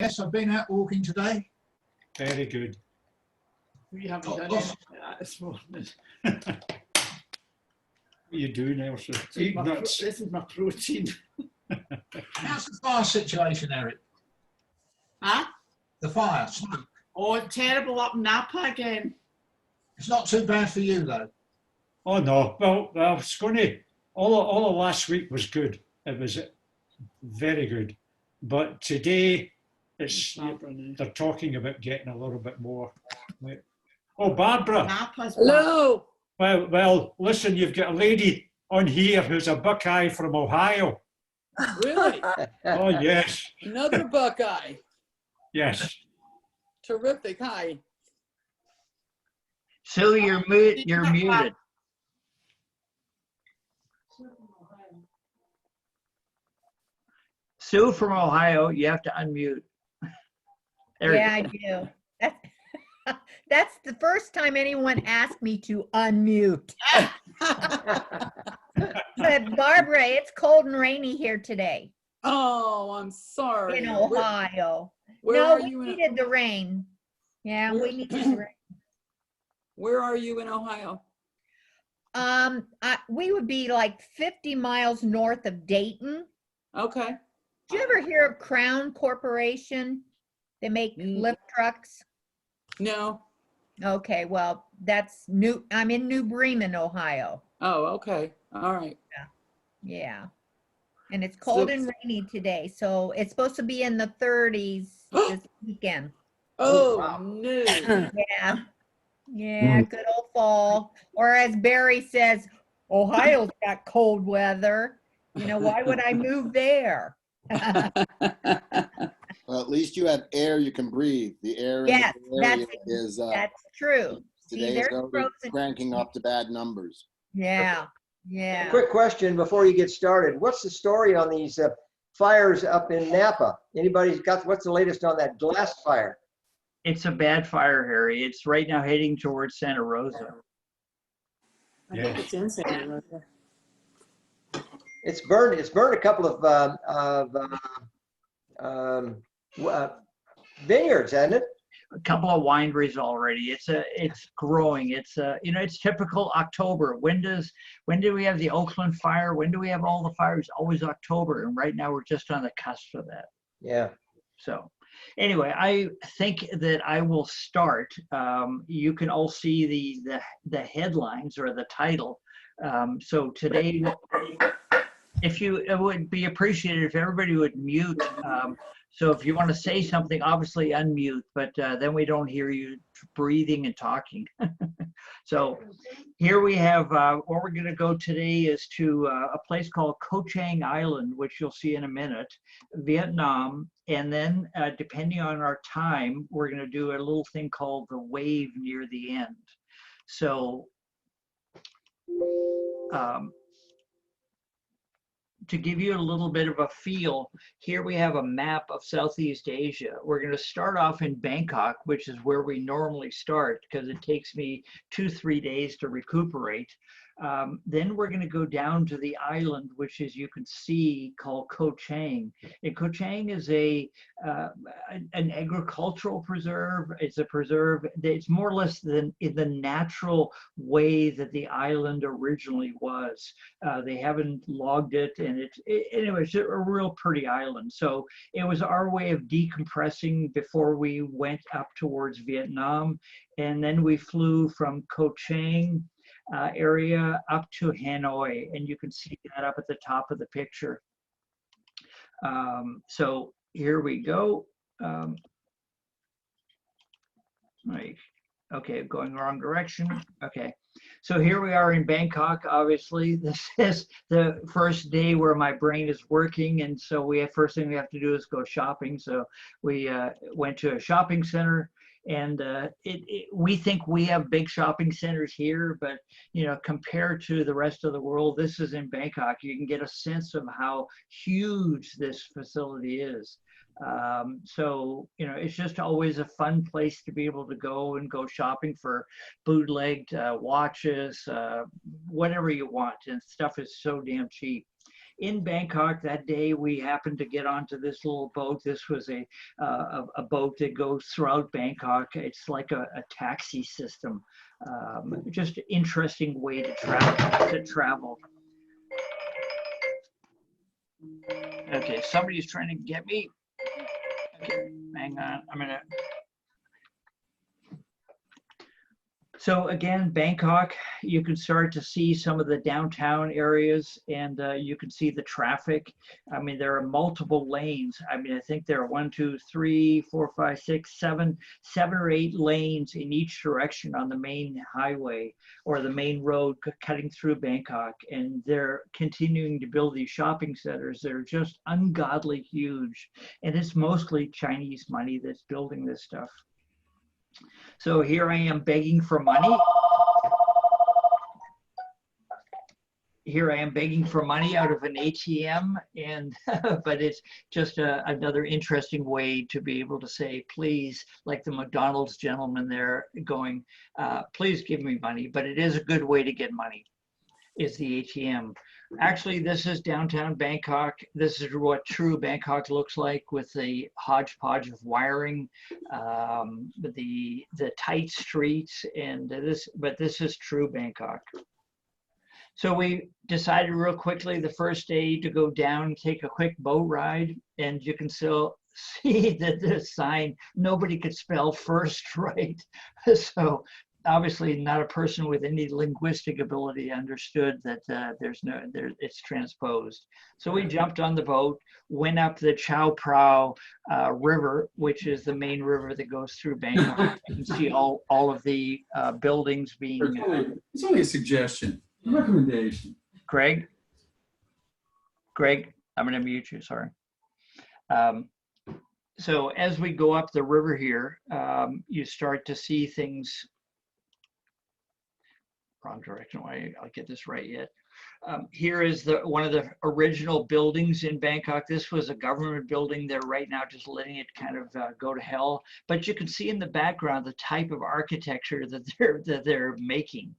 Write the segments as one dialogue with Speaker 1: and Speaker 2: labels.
Speaker 1: Yes, I've been out walking today.
Speaker 2: Very good.
Speaker 3: We haven't done anything like that this morning.
Speaker 2: What you do, Nelson? Eat nuts.
Speaker 3: This is my protein.
Speaker 1: How's the fire situation, Eric?
Speaker 3: Huh?
Speaker 1: The fire, smoke.
Speaker 3: Oh, terrible up Napa again.
Speaker 1: It's not too bad for you, though.
Speaker 2: Oh no. Well, it's going to. All of last week was good. It was very good. But today, they're talking about getting a little bit more. Oh, Barbara.
Speaker 3: Napa's
Speaker 4: Hello.
Speaker 2: Well, listen, you've got a lady on here who's a Buckeye from Ohio.
Speaker 4: Really?
Speaker 2: Oh, yes.
Speaker 4: Another Buckeye.
Speaker 2: Yes.
Speaker 4: Terrific. Hi.
Speaker 5: Sue, you're muted. Sue from Ohio, you have to unmute. There
Speaker 6: Yeah, I do. That's the first time anyone asked me to unmute. But Barbara, it's cold and rainy here today
Speaker 4: Oh, I'm sorry.
Speaker 6: in Ohio.
Speaker 4: Where
Speaker 6: No,
Speaker 4: are
Speaker 6: we
Speaker 4: you in,
Speaker 6: needed the rain. Yeah, we needed the rain.
Speaker 4: where are you in Ohio?
Speaker 6: We would be like 50 miles north of Dayton.
Speaker 4: Okay.
Speaker 6: Did you ever hear of Crown Corporation? They make lift trucks.
Speaker 4: No.
Speaker 6: Okay, well, I'm in New Bremen, Ohio.
Speaker 4: Oh, okay. All right.
Speaker 6: Yeah. And it's cold and rainy today, so it's supposed to be in the 30s this weekend.
Speaker 4: Oh,
Speaker 5: wow.
Speaker 4: no.
Speaker 6: Yeah. Yeah, good old fall. Or as Barry says, Ohio's got cold weather. You know, why would I move there?
Speaker 7: Well, at least you have air you can breathe. The air in
Speaker 6: Yes,
Speaker 7: the area is
Speaker 6: that's true.
Speaker 7: today
Speaker 6: See,
Speaker 7: is
Speaker 6: there's
Speaker 7: already
Speaker 6: frozen.
Speaker 7: cranking up to bad numbers.
Speaker 6: Yeah, yeah.
Speaker 8: Quick question before you get started. What's the story on these fires up in Napa? Anybody's got, what's the latest on that glass fire?
Speaker 5: It's a bad fire, Harry. It's right now heading towards Santa Rosa.
Speaker 3: I think it's in Santa Rosa.
Speaker 8: It's burned a couple of vineyards, hasn't it?
Speaker 5: A couple of wineries already. It's growing. It's typical October. When do we have the Oakland fire? When do we have all the fires? Always October. And right now we're just on the cusp of that.
Speaker 8: Yeah.
Speaker 5: So anyway, I think that I will start. You can all see the headlines or the title. So today, it would be appreciated if everybody would mute. So if you want to say something, obviously unmute, but then we don't hear you breathing and talking. So here we have, where we're going to go today is to a place called Cochang Island, which you'll see in a minute, Vietnam. And then depending on our time, we're going to do a little thing called the wave near the end. So to give you a little bit of a feel, here we have a map of Southeast Asia. We're going to start off in Bangkok, which is where we normally start because it takes me 2-3 days to recuperate. Then we're going to go down to the island, which as you can see called Cochang. And Cochang is an agricultural preserve. It's a preserve. It's more or less in the natural way that the island originally was. They haven't logged it, and anyway, it's a real pretty island. So it was our way of decompressing before we went up towards Vietnam. And then we flew from Cochang area up to Hanoi, and you can see that up at the top of the picture. So here we go. Okay, going wrong direction. Okay, so here we are in Bangkok. Obviously, this is the first day where my brain is working, and so first thing we have to do is go shopping. So we went to a shopping center. And we think we have big shopping centers here, but compared to the rest of the world, this is in Bangkok. You can get a sense of how huge this facility is. So it's just always a fun place to be able to go shopping for bootlegged watches, whatever you want, and stuff is so damn cheap. in Bangkok that day, we happened to get onto this little boat. This was a boat that goes throughout Bangkok. It's like a taxi system. Just an interesting way to travel. Okay, somebody's trying to get me. Okay, hang on. I'm gonna. So again, Bangkok, you can start to see some of the downtown areas, and you can see the traffic. I mean, there are multiple lanes. I mean, I think there are 1, 2, 3, 4, 5, 6, 7 or 8 lanes in each direction on the main highway or the main road cutting through Bangkok. And they're continuing to build these shopping centers. They're just ungodly huge. And it's mostly Chinese money that's building this stuff. So here I am begging for money. Here I am begging for money out of an ATM, and but it's just another interesting way to be able to say, please, like the McDonald's gentleman there going, please give me money. But it is a good way to get money, is the ATM. Actually, this is downtown Bangkok. This is what true Bangkok looks like, with the hodgepodge of wiring, the tight streets, and this. But this is true Bangkok. So we decided real quickly the first day to go down, take a quick boat ride, and you can still see that this sign, nobody could spell first right. So obviously not a person with any linguistic ability understood that it's transposed. So we jumped on the boat, went up the Chao Phrao River, which is the main river that goes through Bangkok. You can see all of the buildings being.
Speaker 9: It's only a suggestion, a recommendation.
Speaker 5: Greg, I'm going to mute you. Sorry. So as we go up the river here, you start to see things. Wrong direction. Why I'll get this right yet. Here is one of the original buildings in Bangkok. This was a government building. They're right now just letting it kind of go to hell. But you can see in the background the type of architecture that they're making.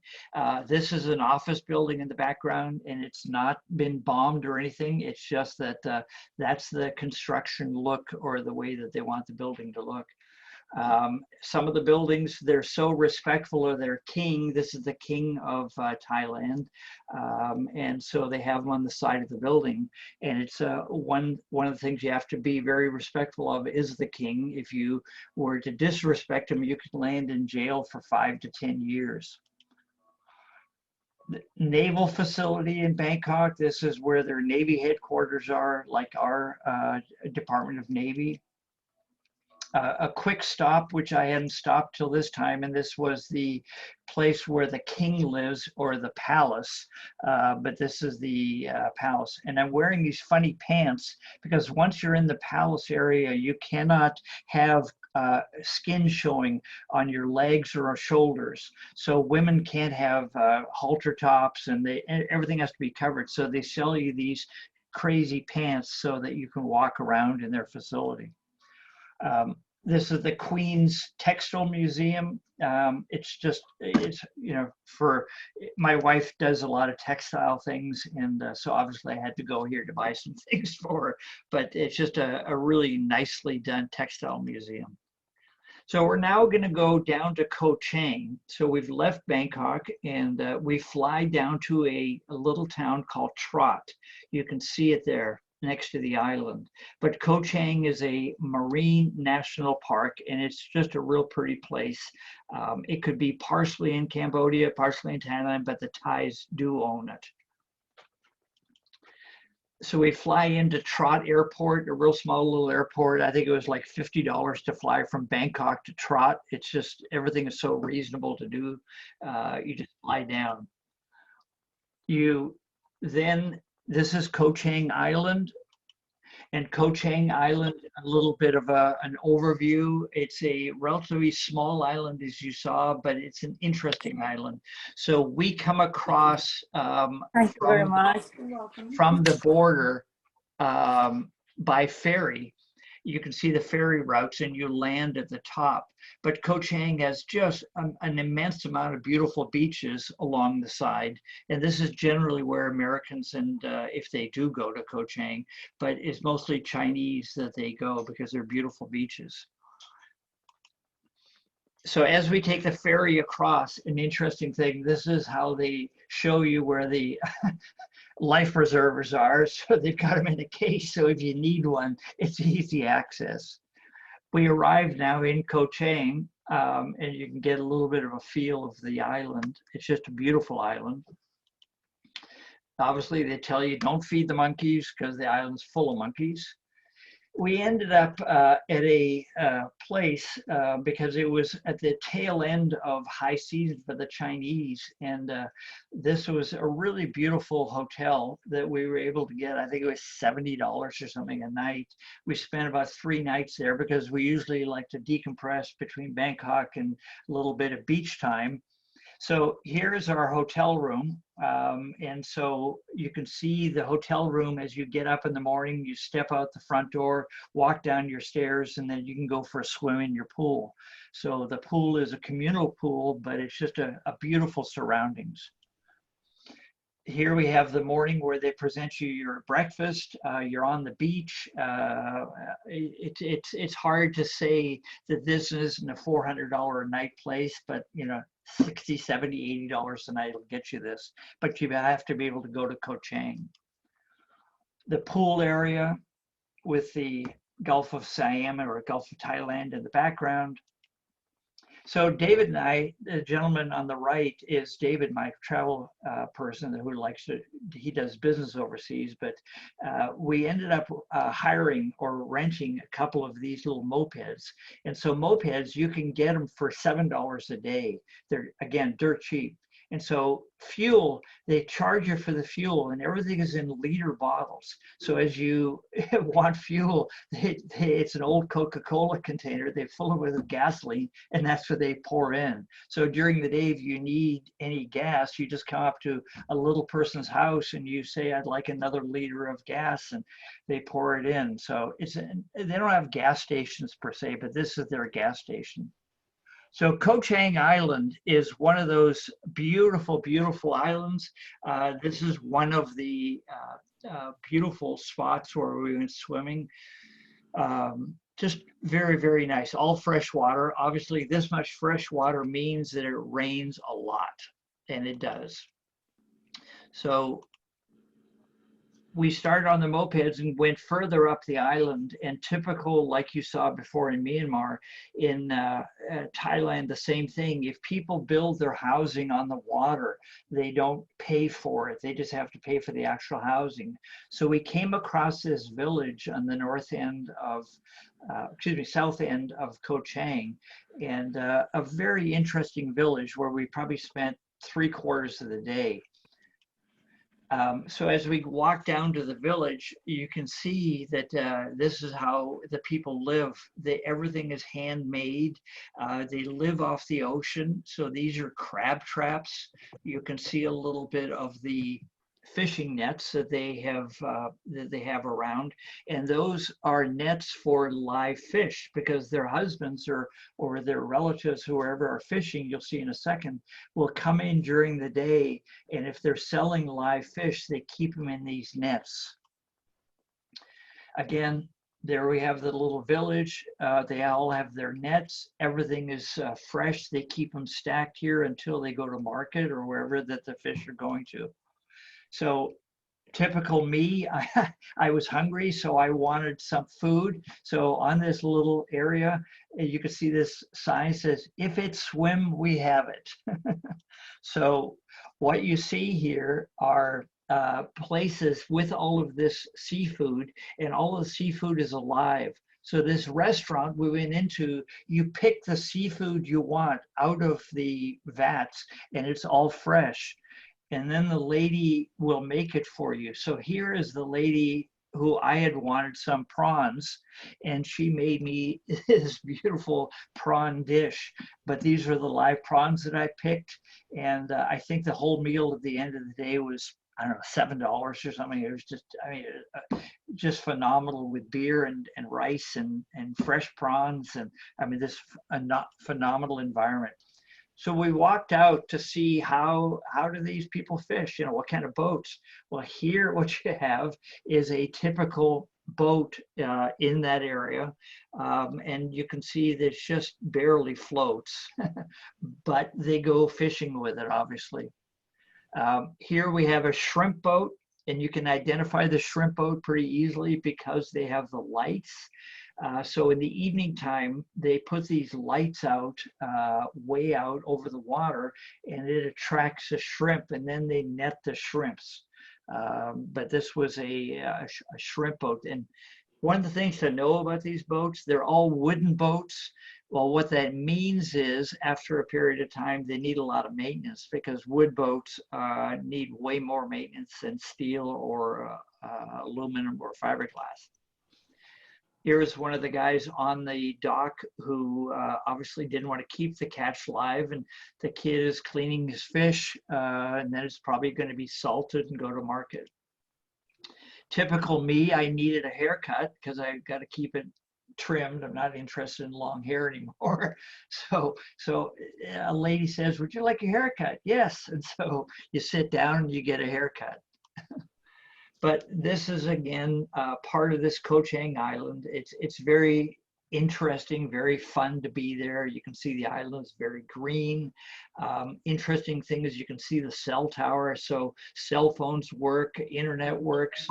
Speaker 5: This is an office building in the background, and it's not been bombed or anything. It's just that that's the construction look, or the way that they want the building to look. Some of the buildings, they're so respectful of their king. This is the king of Thailand, and so they have him on the side of the building. And it's one of the things you have to be very respectful of is the king. If you were to disrespect him, you could land in jail for 5 to 10 years. The naval facility in Bangkok. This is where their Navy headquarters are, like our Department of Navy. A quick stop, which I hadn't stopped till this time, and this was the place where the king lives, or the palace, but this is the palace. And I'm wearing these funny pants because once you're in the palace area, you cannot have skin showing on your legs or shoulders. So women can't have halter tops, and everything has to be covered. So they sell you these crazy pants so that you can walk around in their facility. This is the Queen's Textile Museum. It's you know, for my wife does a lot of textile things, and so obviously I had to go here to buy some things for her. But it's just a really nicely done textile museum. So we're now going to go down to Cochang. So we've left Bangkok, and we fly down to a little town called Trot. You can see it there next to the island. But Cochang is a marine national park, and it's just a real pretty place. It could be partially in Cambodia, partially in Thailand, but the Thais do own it. So we fly into Trot Airport, a real small little airport. I think it was like $50 to fly from Bangkok to Trot. It's just, everything is so reasonable to do. You just fly down. This is Cochang Island. And Cochang Island, a little bit of an overview. It's a relatively small island, as you saw, but it's an interesting island. So we come across from the border by ferry. you can see the ferry routes and you land at the top. But Cochang has just an immense amount of beautiful beaches along the side. And this is generally where Americans, and if they do go to Cochang, but it's mostly Chinese that they go because they're beautiful beaches. So as we take the ferry across, an interesting thing, this is how they show you where the life preservers are. So they've got them in a case. So if you need one, it's easy access. We arrived now in Cochang, and you can get a little bit of a feel of the island. It's just a beautiful island. Obviously, they tell you don't feed the monkeys because the island's full of monkeys. We ended up at a place because it was at the tail end of high season for the Chinese. And this was a really beautiful hotel that we were able to get. I think it was $70 or something a night. We spent about 3 nights there because we usually like to decompress between Bangkok and a little bit of beach time. So here's our hotel room. And so you can see the hotel room as you get up in the morning, you step out the front door, walk down your stairs, and then you can go for a swim in your pool. So the pool is a communal pool, but it's just a beautiful surroundings. Here we have the morning where they present you your breakfast. You're on the beach. It's hard to say that this isn't a $400 a night place, but you know, $60, $70, $80 a night will get you this. But you have to be able to go to Cochang. The pool area with the Gulf of Siam or Gulf of Thailand in the background. So David and I, the gentleman on the right is David, my travel person who likes to, he does business overseas, but we ended up hiring or renting a couple of these little mopeds. And so mopeds, you can get them for $7 a day. They're, again, dirt cheap. And so fuel, they charge you for the fuel and everything is in liter bottles. So as you want fuel, it's an old Coca-Cola container. They fill it with gasoline and that's what they pour in. So during the day, if you need any gas, you just come up to a little person's house and you say, I'd like another liter of gas, and they pour it in. So they don't have gas stations per se, but this is their gas station. So Cochang Island is one of those beautiful, beautiful islands. This is one of the beautiful spots where we went swimming. Just very, very nice. All fresh water. Obviously, this much fresh water means that it rains a lot, and it does. So we started on the mopeds and went further up the island, and typical, like you saw before in Myanmar, in Thailand, the same thing. If people build their housing on the water, they don't pay for it. They just have to pay for the actual housing. So we came across this village on the north end of, south end of Cochang, and a very interesting village where we probably spent 3/4 of the day. So as we walk down to the village, you can see that this is how the people live. Everything is handmade. They live off the ocean. So these are crab traps. You can see a little bit of the fishing nets that they have around, and those are nets for live fish because their husbands or their relatives, whoever are fishing, you'll see in a second, will come in during the day, and if they're selling live fish, they keep them in these nets. Again, there we have the little village. They all have their nets. Everything is fresh. They keep them stacked here until they go to market or wherever that the fish are going to. So typical me, I was hungry, so I wanted some food. So on this little area, you can see this sign says, if it's swim, we have it. So what you see here are places with all of this seafood, and all of the seafood is alive. So this restaurant we went into, you pick the seafood you want out of the vats, and it's all fresh. And then the lady will make it for you. So here is the lady who I had wanted some prawns, and she made me this beautiful prawn dish. But these are the live prawns that I picked. And I think the whole meal at the end of the day was, I don't know, $7 or something. It was just, I mean, just phenomenal with beer and rice and fresh prawns. And I mean, this phenomenal environment. So we walked out to see how do these people fish, you know, what kind of boats. Well, here what you have is a typical boat in that area. And you can see that it just barely floats, but they go fishing with it, obviously. Here we have a shrimp boat, and you can identify the shrimp boat pretty easily because they have the lights. So in the evening time, they put these lights out, way out over the water, and it attracts the shrimp, and then they net the shrimps. But this was a shrimp boat. And one of the things to know about these boats, they're all wooden boats. Well, what that means is after a period of time, they need a lot of maintenance because wood boats need way more maintenance than steel or aluminum or fiberglass. Here's one of the guys on the dock who obviously didn't want to keep the catch live, and the kid is cleaning his fish, and then it's probably going to be salted and go to market. Typical me, I needed a haircut because I got to keep it trimmed. I'm not interested in long hair anymore. So a lady says, "Would you like a haircut?" Yes. And so you sit down and you get a haircut. But this is, again, part of this Cochang Island. It's very interesting, very fun to be there. You can see the island is very green. Interesting thing is you can see the cell tower. So cell phones work, internet works,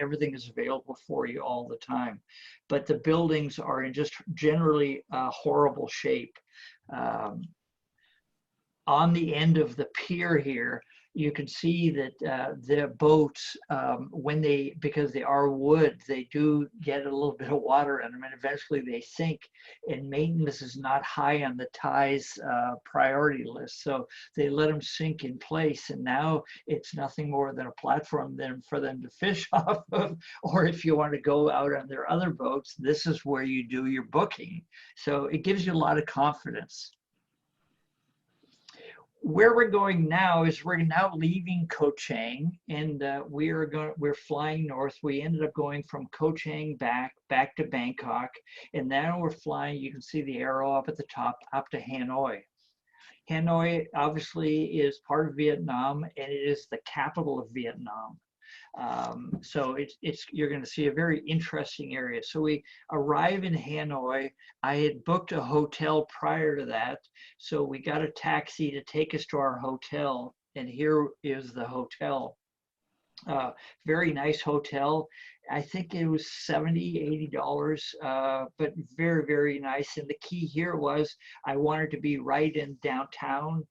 Speaker 5: everything is available for you all the time. But the buildings are in just generally horrible shape. On the end of the pier here, you can see that the boats, because they are wood, they do get a little bit of water in them, and eventually they sink, and maintenance is not high on the Thai's priority list. So they let them sink in place, and now it's nothing more than a platform for them to fish off of, or if you want to go out on their other boats, this is where you do your booking. So it gives you a lot of confidence. Where we're going now is we're now leaving Cochang, and we're flying north. We ended up going from Cochang back to Bangkok, and now we're flying. You can see the arrow up at the top, up to Hanoi. Hanoi obviously is part of Vietnam, and it is the capital of Vietnam. So you're going to see a very interesting area. So we arrive in Hanoi. I had booked a hotel prior to that. So we got a taxi to take us to our hotel. And here is the hotel. Very nice hotel. I think it was $70, $80, but very, very nice. And the key here was I wanted to be right in downtown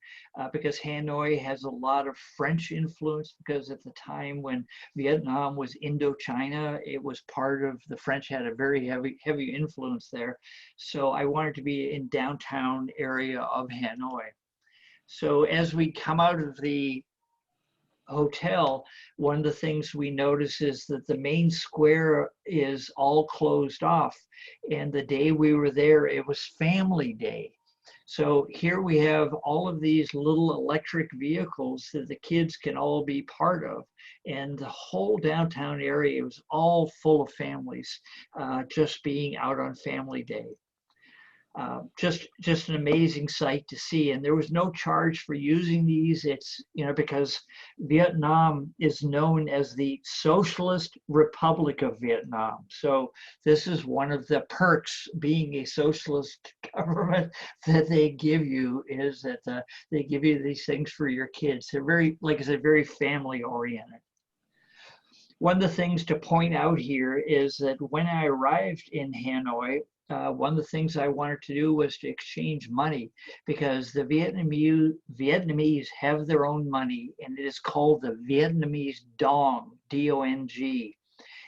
Speaker 5: because Hanoi has a lot of French influence, because at the time when Vietnam was Indochina, it was part of the French had a very heavy influence there. So I wanted to be in downtown area of Hanoi. So as we come out of the hotel, one of the things we notice is that the main square is all closed off, and the day we were there, it was family day. So here we have all of these little electric vehicles that the kids can all be part of, and the whole downtown area was all full of families just being out on family day. Just an amazing sight to see, and there was no charge for using these. It's, you know, because Vietnam is known as the Socialist Republic of Vietnam. So this is one of the perks being a socialist government that they give you, is that they give you these things for your kids. They're very, like I said, very family oriented. One of the things to point out here is that when I arrived in Hanoi, one of the things I wanted to do was to exchange money, because the Vietnamese have their own money, and it is called the Vietnamese dong, D-O-N-G.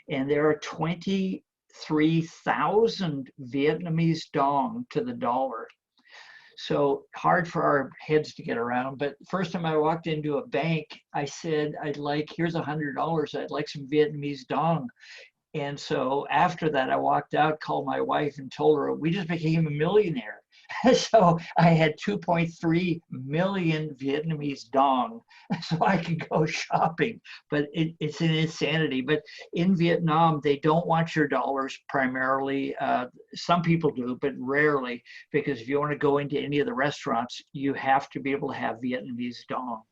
Speaker 5: And there are 23,000 Vietnamese dong to the dollar. So hard for our heads to get around. But first time I walked into a bank, I said, here's $100. I'd like some Vietnamese dong. And so after that, I walked out, called my wife and told her, we just became a millionaire. So I had 2.3 million Vietnamese dong, so I could go shopping. But it's an insanity. But in Vietnam, they don't want your dollars primarily. Some people do, but rarely, because if you want to go into any of the restaurants, you have to be able to have Vietnamese dong.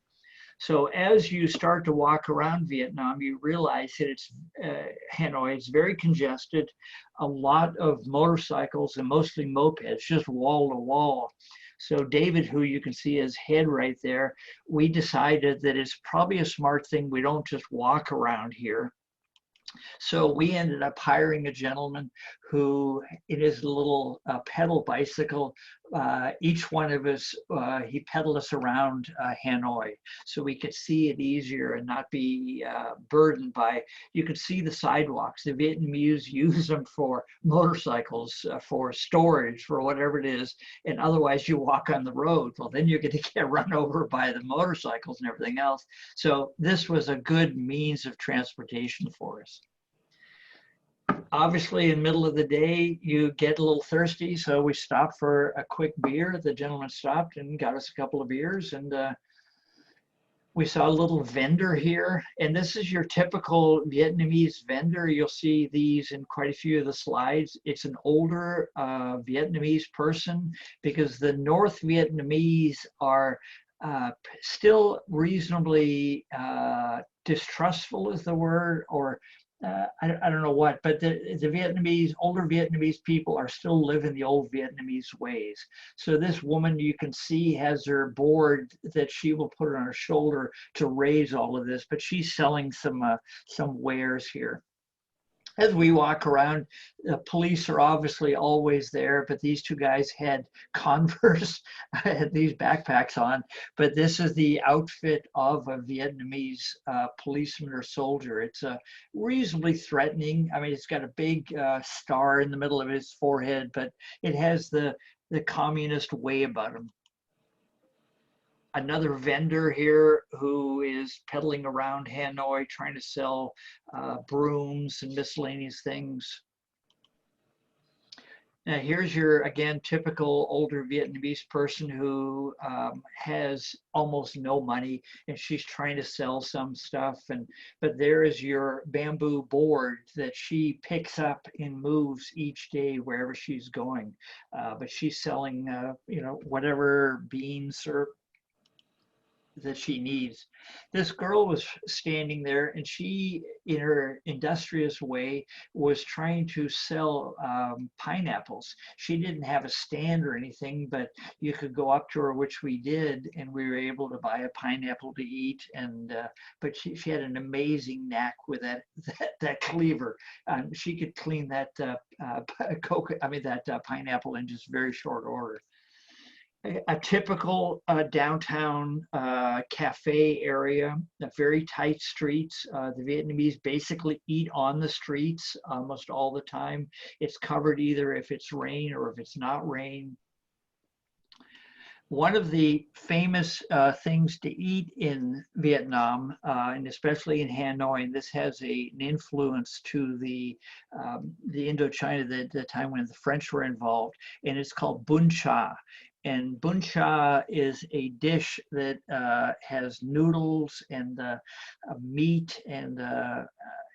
Speaker 5: So as you start to walk around Vietnam, you realize that it's Hanoi. It's very congested. A lot of motorcycles and mostly mopeds, just wall to wall. So David, who you can see his head right there, we decided that it's probably a smart thing we don't just walk around here. So we ended up hiring a gentleman who, in his little pedal bicycle, each one of us, he pedaled us around Hanoi so we could see it easier and not be burdened by, you could see the sidewalks. The Vietnamese use them for motorcycles, for storage, for whatever it is, and otherwise you walk on the road. Well, then you're going to get run over by the motorcycles and everything else. So this was a good means of transportation for us. Obviously, in the middle of the day, you get a little thirsty, so we stopped for a quick beer. The gentleman stopped and got us a couple of beers, and we saw a little vendor here. And this is your typical Vietnamese vendor. You'll see these in quite a few of the slides. It's an older Vietnamese person, because the North Vietnamese are still reasonably distrustful is the word, or I don't know what, but the Vietnamese, older Vietnamese people are still living the old Vietnamese ways. So this woman, you can see, has her board that she will put on her shoulder to raise all of this, but she's selling some wares here. As we walk around, the police are obviously always there, but these two guys had Converse, had these backpacks on, but this is the outfit of a Vietnamese policeman or soldier. It's reasonably threatening. I mean, it's got a big star in the middle of his forehead, but it has the communist way about him. Another vendor here who is pedaling around Hanoi trying to sell brooms and miscellaneous things. Now here's your, again, typical older Vietnamese person who has almost no money, and she's trying to sell some stuff. But there is your bamboo board that she picks up and moves each day wherever she's going. But she's selling, whatever beans or that she needs. This girl was standing there, and she, in her industrious way, was trying to sell pineapples. She didn't have a stand or anything, but you could go up to her, which we did, and we were able to buy a pineapple to eat. And but she had an amazing knack with that cleaver. She could clean that pineapple in just very short order. A typical downtown cafe area, very tight streets. The Vietnamese basically eat on the streets almost all the time. It's covered either if it's rain or if it's not rain. One of the famous things to eat in Vietnam, and especially in Hanoi, and this has an influence to the Indochina, the time when the French were involved, and it's called bun cha. And bun cha is a dish that has noodles and meat and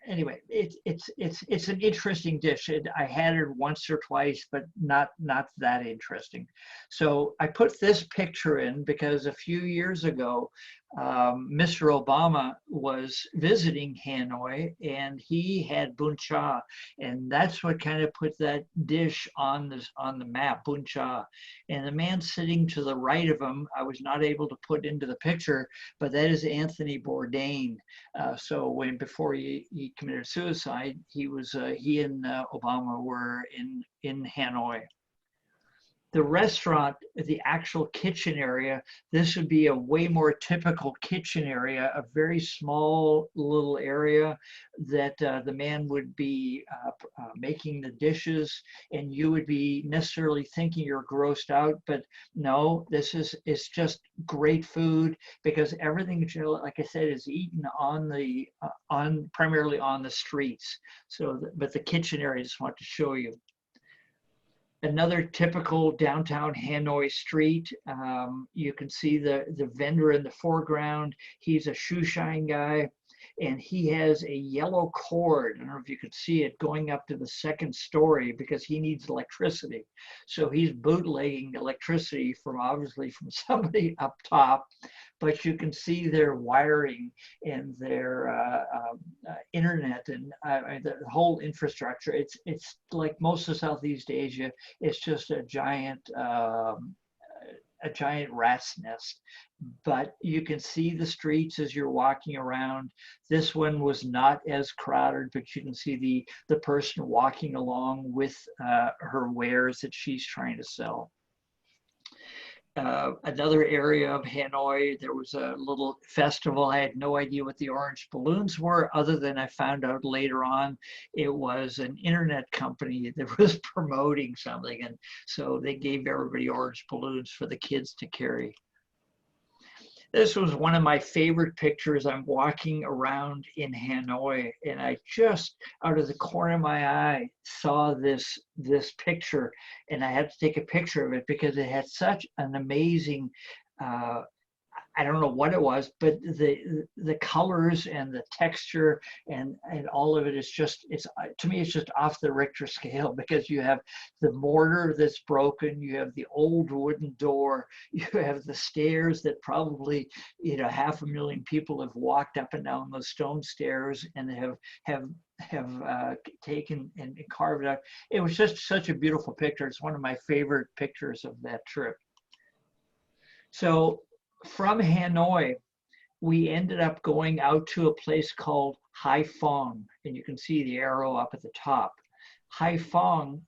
Speaker 5: anyway, it's an interesting dish. I had it once or twice, but not that interesting. So I put this picture in because a few years ago, Mr. Obama was visiting Hanoi, and he had bun cha, and that's what kind of put that dish on the map, bun cha. And the man sitting to the right of him, I was not able to put into the picture, but that is Anthony Bourdain. So before he committed suicide, he and Obama were in Hanoi. The restaurant, the actual kitchen area, this would be a way more typical kitchen area, a very small little area that the man would be making the dishes, and you would be necessarily thinking you're grossed out, but no, it's just great food, because everything, like I said, is eaten primarily on the streets. So, but the kitchen area, I just want to show you. Another typical downtown Hanoi street. You can see the vendor in the foreground. He's a shoe shine guy, and he has a yellow cord. I don't know if you could see it going up to the second story because he needs electricity. So he's bootlegging electricity from obviously from somebody up top, but you can see their wiring and their internet and the whole infrastructure. It's like most of Southeast Asia. It's just a giant rat's nest. But you can see the streets as you're walking around. This one was not as crowded, but you can see the person walking along with her wares that she's trying to sell. Another area of Hanoi, there was a little festival. I had no idea what the orange balloons were, other than I found out later on it was an internet company that was promoting something. And so they gave everybody orange balloons for the kids to carry. This was one of my favorite pictures. I'm walking around in Hanoi, and I just, out of the corner of my eye, saw this picture, and I had to take a picture of it because it had such an amazing, I don't know what it was, but the colors and the texture and all of it is just, to me, it's just off the Richter scale, because you have the mortar that's broken, you have the old wooden door, you have the stairs that probably 500,000 people have walked up and down those stone stairs and have taken and carved out. It was just such a beautiful picture. It's one of my favorite pictures of that trip. So from Hanoi, we ended up going out to a place called Haifang, and you can see the arrow up at the top. Haifang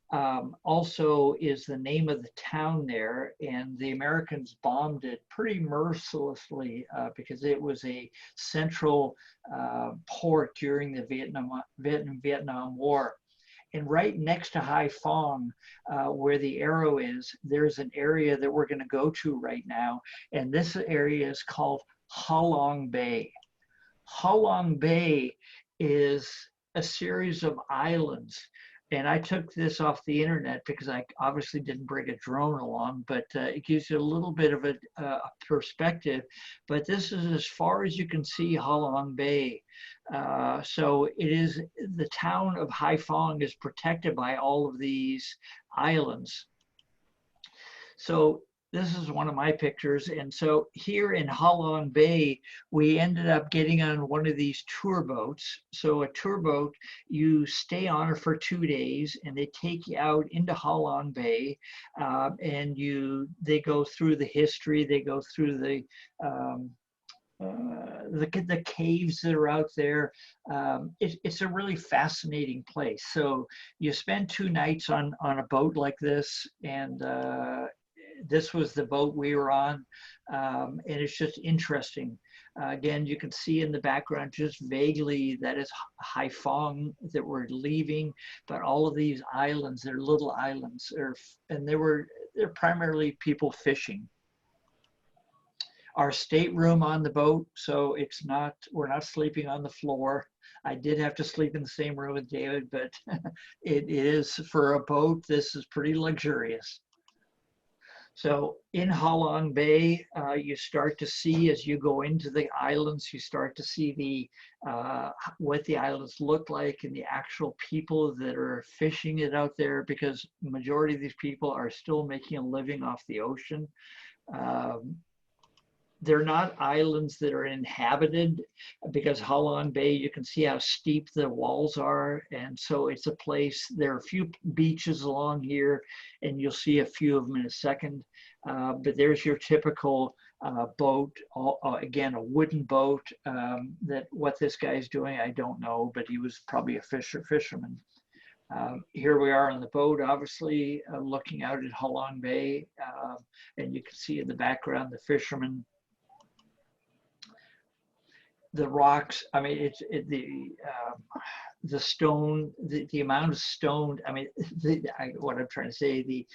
Speaker 5: also is the name of the town there, and the Americans bombed it pretty mercilessly because it was a central port during the Vietnam War. And right next to Haifang, where the arrow is, there's an area that we're going to go to right now. And this area is called Halong Bay. Halong Bay is a series of islands. And I took this off the internet because I obviously didn't bring a drone along, but it gives you a little bit of a perspective. But this is as far as you can see Halong Bay. So it is, the town of Haifang is protected by all of these islands. So this is one of my pictures. And so here in Halong Bay, we ended up getting on one of these tour boats. So a tour boat, you stay on it for 2 days and they take you out into Halong Bay, and they go through the history, they go through the caves that are out there. It's a really fascinating place. So you spend 2 nights on a boat like this, and this was the boat we were on, and it's just interesting. Again, you can see in the background just vaguely that is Haifang that we're leaving, but all of these islands, they're little islands, and they're primarily people fishing. Our stateroom on the boat, so we're not sleeping on the floor. I did have to sleep in the same room with David, but it is, for a boat, this is pretty luxurious. So in Halong Bay, you start to see, as you go into the islands, you start to see what the islands look like and the actual people that are fishing it out there, because the majority of these people are still making a living off the ocean. They're not islands that are inhabited, because Halong Bay, you can see how steep the walls are. And so it's a place, there are a few beaches along here, and you'll see a few of them in a second. But there's your typical boat, again, a wooden boat. That what this guy's doing, I don't know, but he was probably a fisherman. Here we are on the boat, obviously, looking out at Halong Bay, and you can see in the background the fishermen. The rocks, I mean, the stone, the amount of stone, I mean, what I'm trying to say, the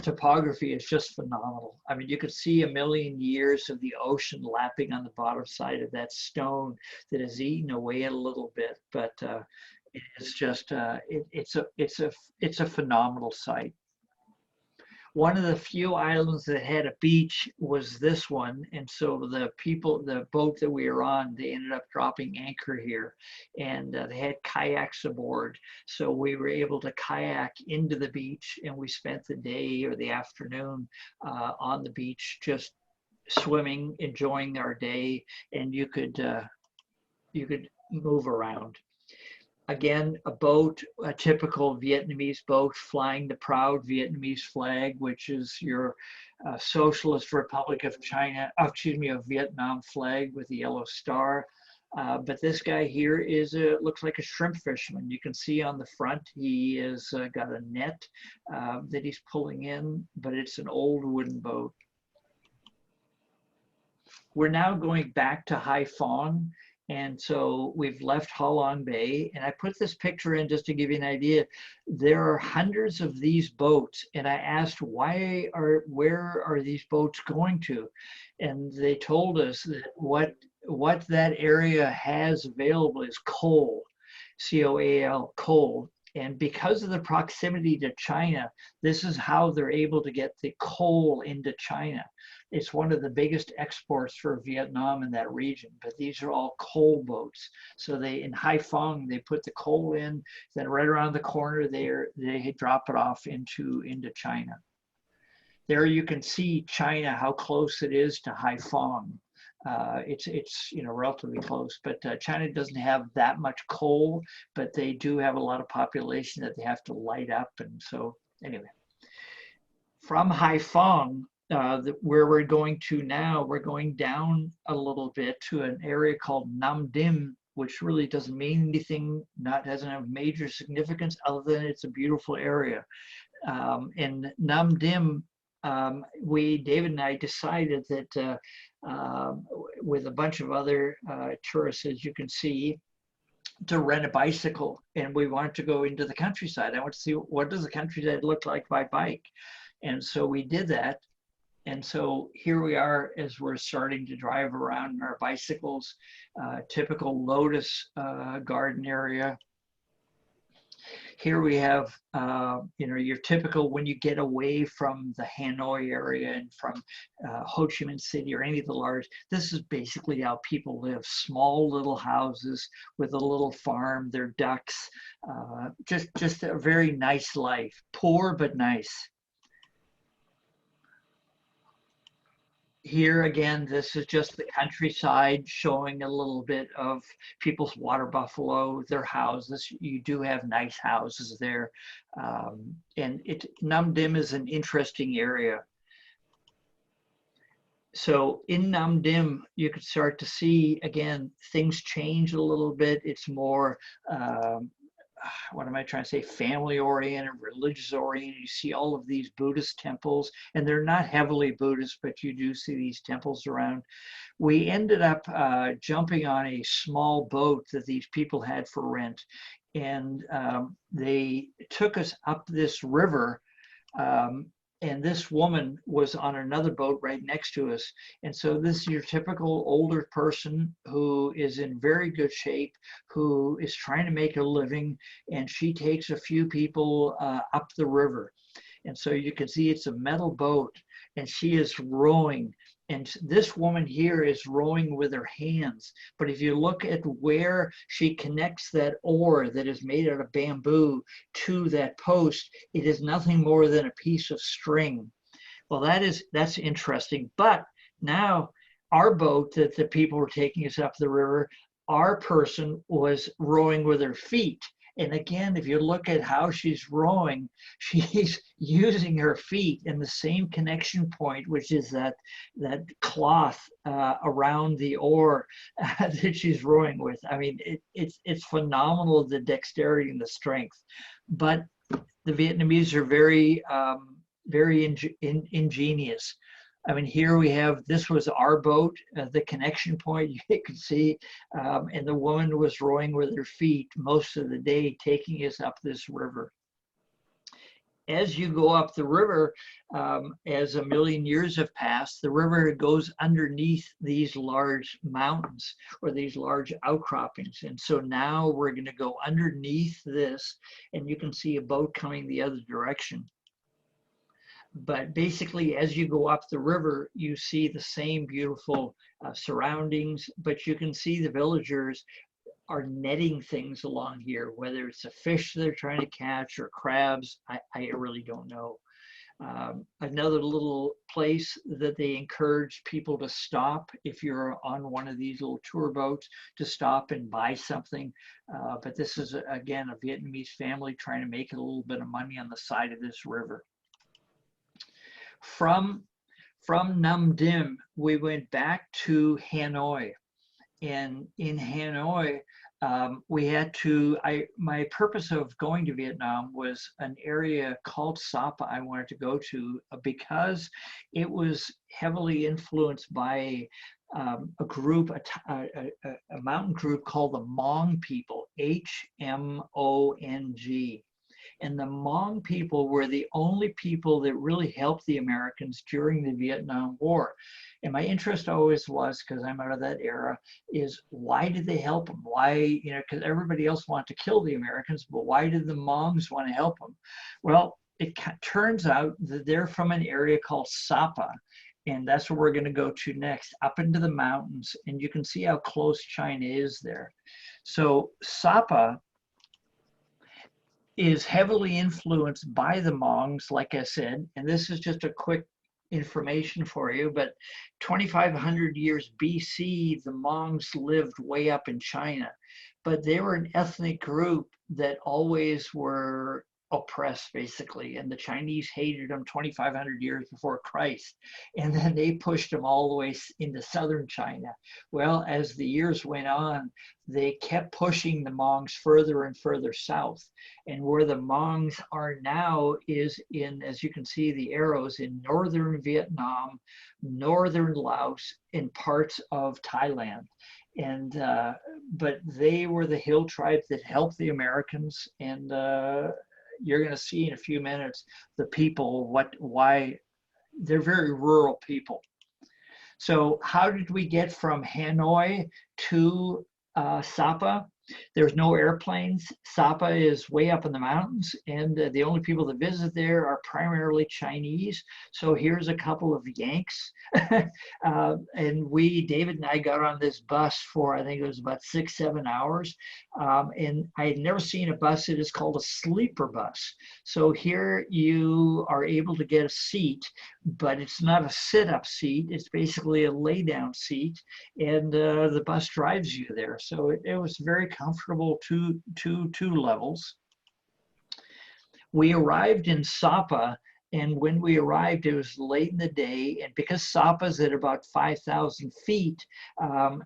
Speaker 5: topography is just phenomenal. I mean, you could see a million years of the ocean lapping on the bottom side of that stone that is eaten away a little bit, but it's just, it's a phenomenal sight. One of the few islands that had a beach was this one. And so the boat that we were on, they ended up dropping anchor here, and they had kayaks aboard. So we were able to kayak into the beach, and we spent the day or the afternoon on the beach, just swimming, enjoying our day, and you could move around. Again, a boat, a typical Vietnamese boat, flying the proud Vietnamese flag, which is your Socialist Republic of China, excuse me, of Vietnam flag with the yellow star. But this guy here looks like a shrimp fisherman. You can see on the front, he has got a net that he's pulling in, but it's an old wooden boat. We're now going back to Haifang. And so we've left Halong Bay, and I put this picture in just to give you an idea. There are hundreds of these boats, and I asked where are these boats going to? And they told us that what that area has available is coal, C-O-A-L, coal. And because of the proximity to China, this is how they're able to get the coal into China. It's one of the biggest exports for Vietnam in that region, but these are all coal boats. So in Haifang, they put the coal in, then right around the corner there, they drop it off into China. There you can see China, how close it is to Haifang. It's relatively close, but China doesn't have that much coal, but they do have a lot of population that they have to light up. And so anyway, from Haifang, where we're going to now, we're going down a little bit to an area called Nam Dinh, which really doesn't mean anything, doesn't have major significance other than it's a beautiful area. In Nam Dinh, David and I decided that with a bunch of other tourists, as you can see, to rent a bicycle, and we wanted to go into the countryside. I want to see what does the countryside look like by bike, and so we did that. And so here we are as we're starting to drive around in our bicycles, typical lotus garden area. Here we have, your typical, when you get away from the Hanoi area and from Ho Chi Minh City or any of the large, this is basically how people live. Small little houses with a little farm, their ducks, just a very nice life. Poor, but nice. Here again, this is just the countryside showing a little bit of people's water buffalo, their houses. You do have nice houses there. And Nam Dinh is an interesting area. So in Nam Dinh, you could start to see, again, things change a little bit. It's more, what am I trying to say, family oriented, religious oriented. You see all of these Buddhist temples, and they're not heavily Buddhist, but you do see these temples around. We ended up jumping on a small boat that these people had for rent, and they took us up this river. And this woman was on another boat right next to us. And so this is your typical older person who is in very good shape, who is trying to make a living, and she takes a few people up the river. And so you can see it's a metal boat, and she is rowing. And this woman here is rowing with her hands. But if you look at where she connects that oar that is made out of bamboo to that post, it is nothing more than a piece of string. Well, that's interesting. But now our boat that the people were taking us up the river, our person was rowing with her feet. And again, if you look at how she's rowing, she's using her feet in the same connection point, which is that cloth around the oar that she's rowing with. I mean, it's phenomenal, the dexterity and the strength. But the Vietnamese are very, very ingenious. I mean, here we have, this was our boat, the connection point, you can see, and the woman was rowing with her feet most of the day, taking us up this river. As you go up the river, as a million years have passed, the river goes underneath these large mountains or these large outcroppings. And so now we're going to go underneath this, and you can see a boat coming the other direction. But basically, as you go up the river, you see the same beautiful surroundings, but you can see the villagers are netting things along here, whether it's a fish they're trying to catch or crabs, I really don't know. Another little place that they encourage people to stop if you're on one of these little tour boats, to stop and buy something. But this is, again, a Vietnamese family trying to make a little bit of money on the side of this river. From Nam Dinh, we went back to Hanoi. And in Hanoi, we had to, my purpose of going to Vietnam was an area called Sapa I wanted to go to because it was heavily influenced by a group, a mountain group called the Hmong people, H-M-O-N-G. And the Hmong people were the only people that really helped the Americans during the Vietnam War. And my interest always was, because I'm out of that era, is why did they help them? Why, because everybody else wanted to kill the Americans, but why did the Hmongs want to help them? Well, it turns out that they're from an area called Sapa. And that's where we're going to go to next, up into the mountains. And you can see how close China is there. So Sapa is heavily influenced by the Hmongs, like I said, and this is just a quick information for you, but 2,500 years BC, the Hmongs lived way up in China, but they were an ethnic group that always were oppressed, basically, and the Chinese hated them 2,500 years before Christ, and then they pushed them all the way into southern China. Well, as the years went on, they kept pushing the Hmongs further and further south, and where the Hmongs are now is in, as you can see the arrows, in northern Vietnam, northern Laos, and parts of Thailand. And but they were the hill tribes that helped the Americans, and you're going to see in a few minutes the people, why they're very rural people. So how did we get from Hanoi to Sapa? There's no airplanes. Sapa is way up in the mountains, and the only people that visit there are primarily Chinese. So here's a couple of Yanks. And David and I got on this bus for, I think it was about 6-7 hours. And I had never seen a bus that is called a sleeper bus. So here you are able to get a seat, but it's not a sit-up seat. It's basically a lay-down seat, and the bus drives you there. So it was very comfortable two levels. We arrived in Sapa, and when we arrived, it was late in the day, and because Sapa's at about 5,000 feet,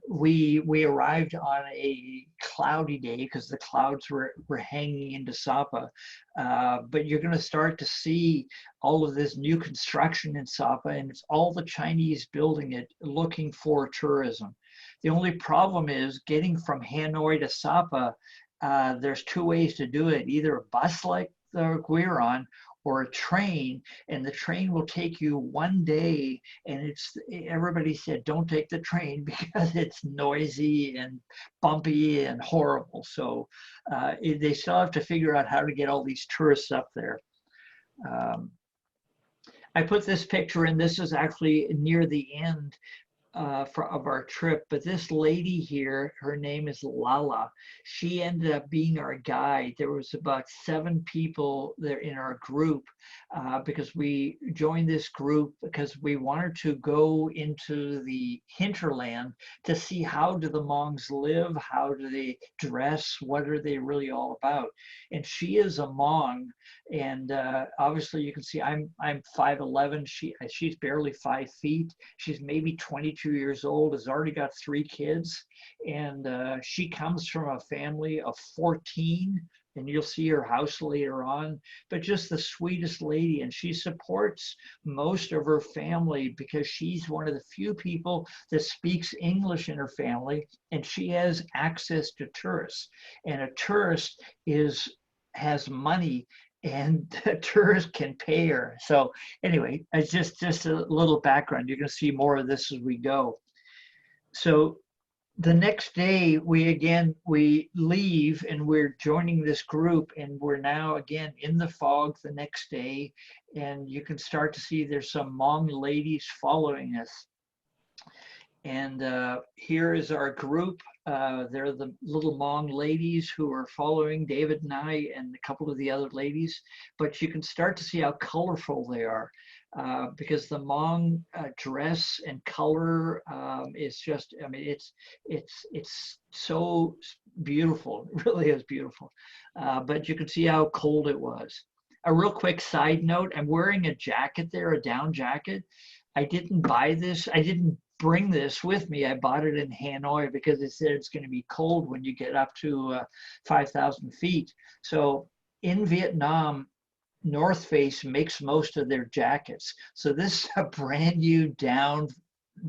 Speaker 5: we arrived on a cloudy day because the clouds were hanging into Sapa. But you're going to start to see all of this new construction in Sapa, and it's all the Chinese building it, looking for tourism. The only problem is getting from Hanoi to Sapa. There's two ways to do it, either a bus like we're on, or a train, and the train will take you one day, and everybody said don't take the train because it's noisy and bumpy and horrible. So they still have to figure out how to get all these tourists up there. I put this picture in. This is actually near the end of our trip, but this lady here, her name is Lala. She ended up being our guide. There was about 7 people there in our group because we joined this group because we wanted to go into the hinterland to see how do the Hmongs live, how do they dress, what are they really all about. And she is a Hmong, and obviously you can see I'm 5'11", she's barely 5 feet. She's maybe 22 years old, has already got 3 kids, and she comes from a family of 14, and you'll see her house later on, but just the sweetest lady. And she supports most of her family because she's one of the few people that speaks English in her family, and she has access to tourists, and a tourist has money, and the tourist can pay her. So anyway, it's just a little background. You're going to see more of this as we go. So The next day, we leave and we're joining this group, and we're now again in the fog the next day, and you can start to see there's some Hmong ladies following us. And here is our group. They're the little Hmong ladies who are following David and I and a couple of the other ladies, but you can start to see how colorful they are. Because the Hmong dress and color is just, I mean, it's so beautiful. It really is beautiful. But you can see how cold it was. A real quick side note, I'm wearing a jacket there, a down jacket. I didn't buy this. I didn't bring this with me. I bought it in Hanoi because it said it's going to be cold when you get up to 5,000 feet. So in Vietnam, North Face makes most of their jackets. So this is a brand new down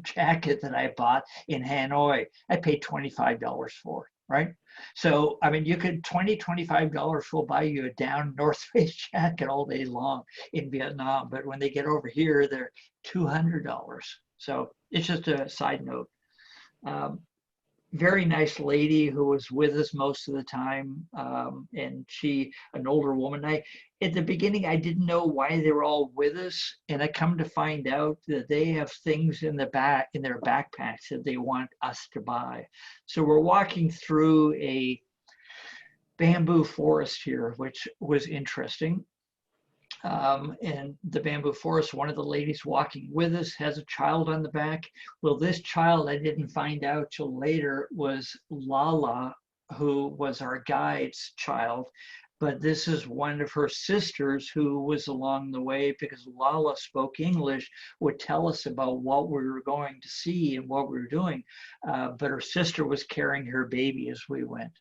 Speaker 5: jacket that I bought in Hanoi. I paid $25 for, right? So, I mean, you could, $25 will buy you a down North Face jacket all day long in Vietnam. But when they get over here, they're $200. So it's just a side note. Very nice lady who was with us most of the time, and she, an older woman. At the beginning, I didn't know why they were all with us, and I come to find out that they have things in their backpacks that they want us to buy. So we're walking through a bamboo forest here, which was interesting. And the bamboo forest, one of the ladies walking with us has a child on the back. Well, this child, I didn't find out till later, was Lala, who was our guide's child. But this is one of her sisters who was along the way, because Lala spoke English, would tell us about what we were going to see and what we were doing. But her sister was carrying her baby as we went.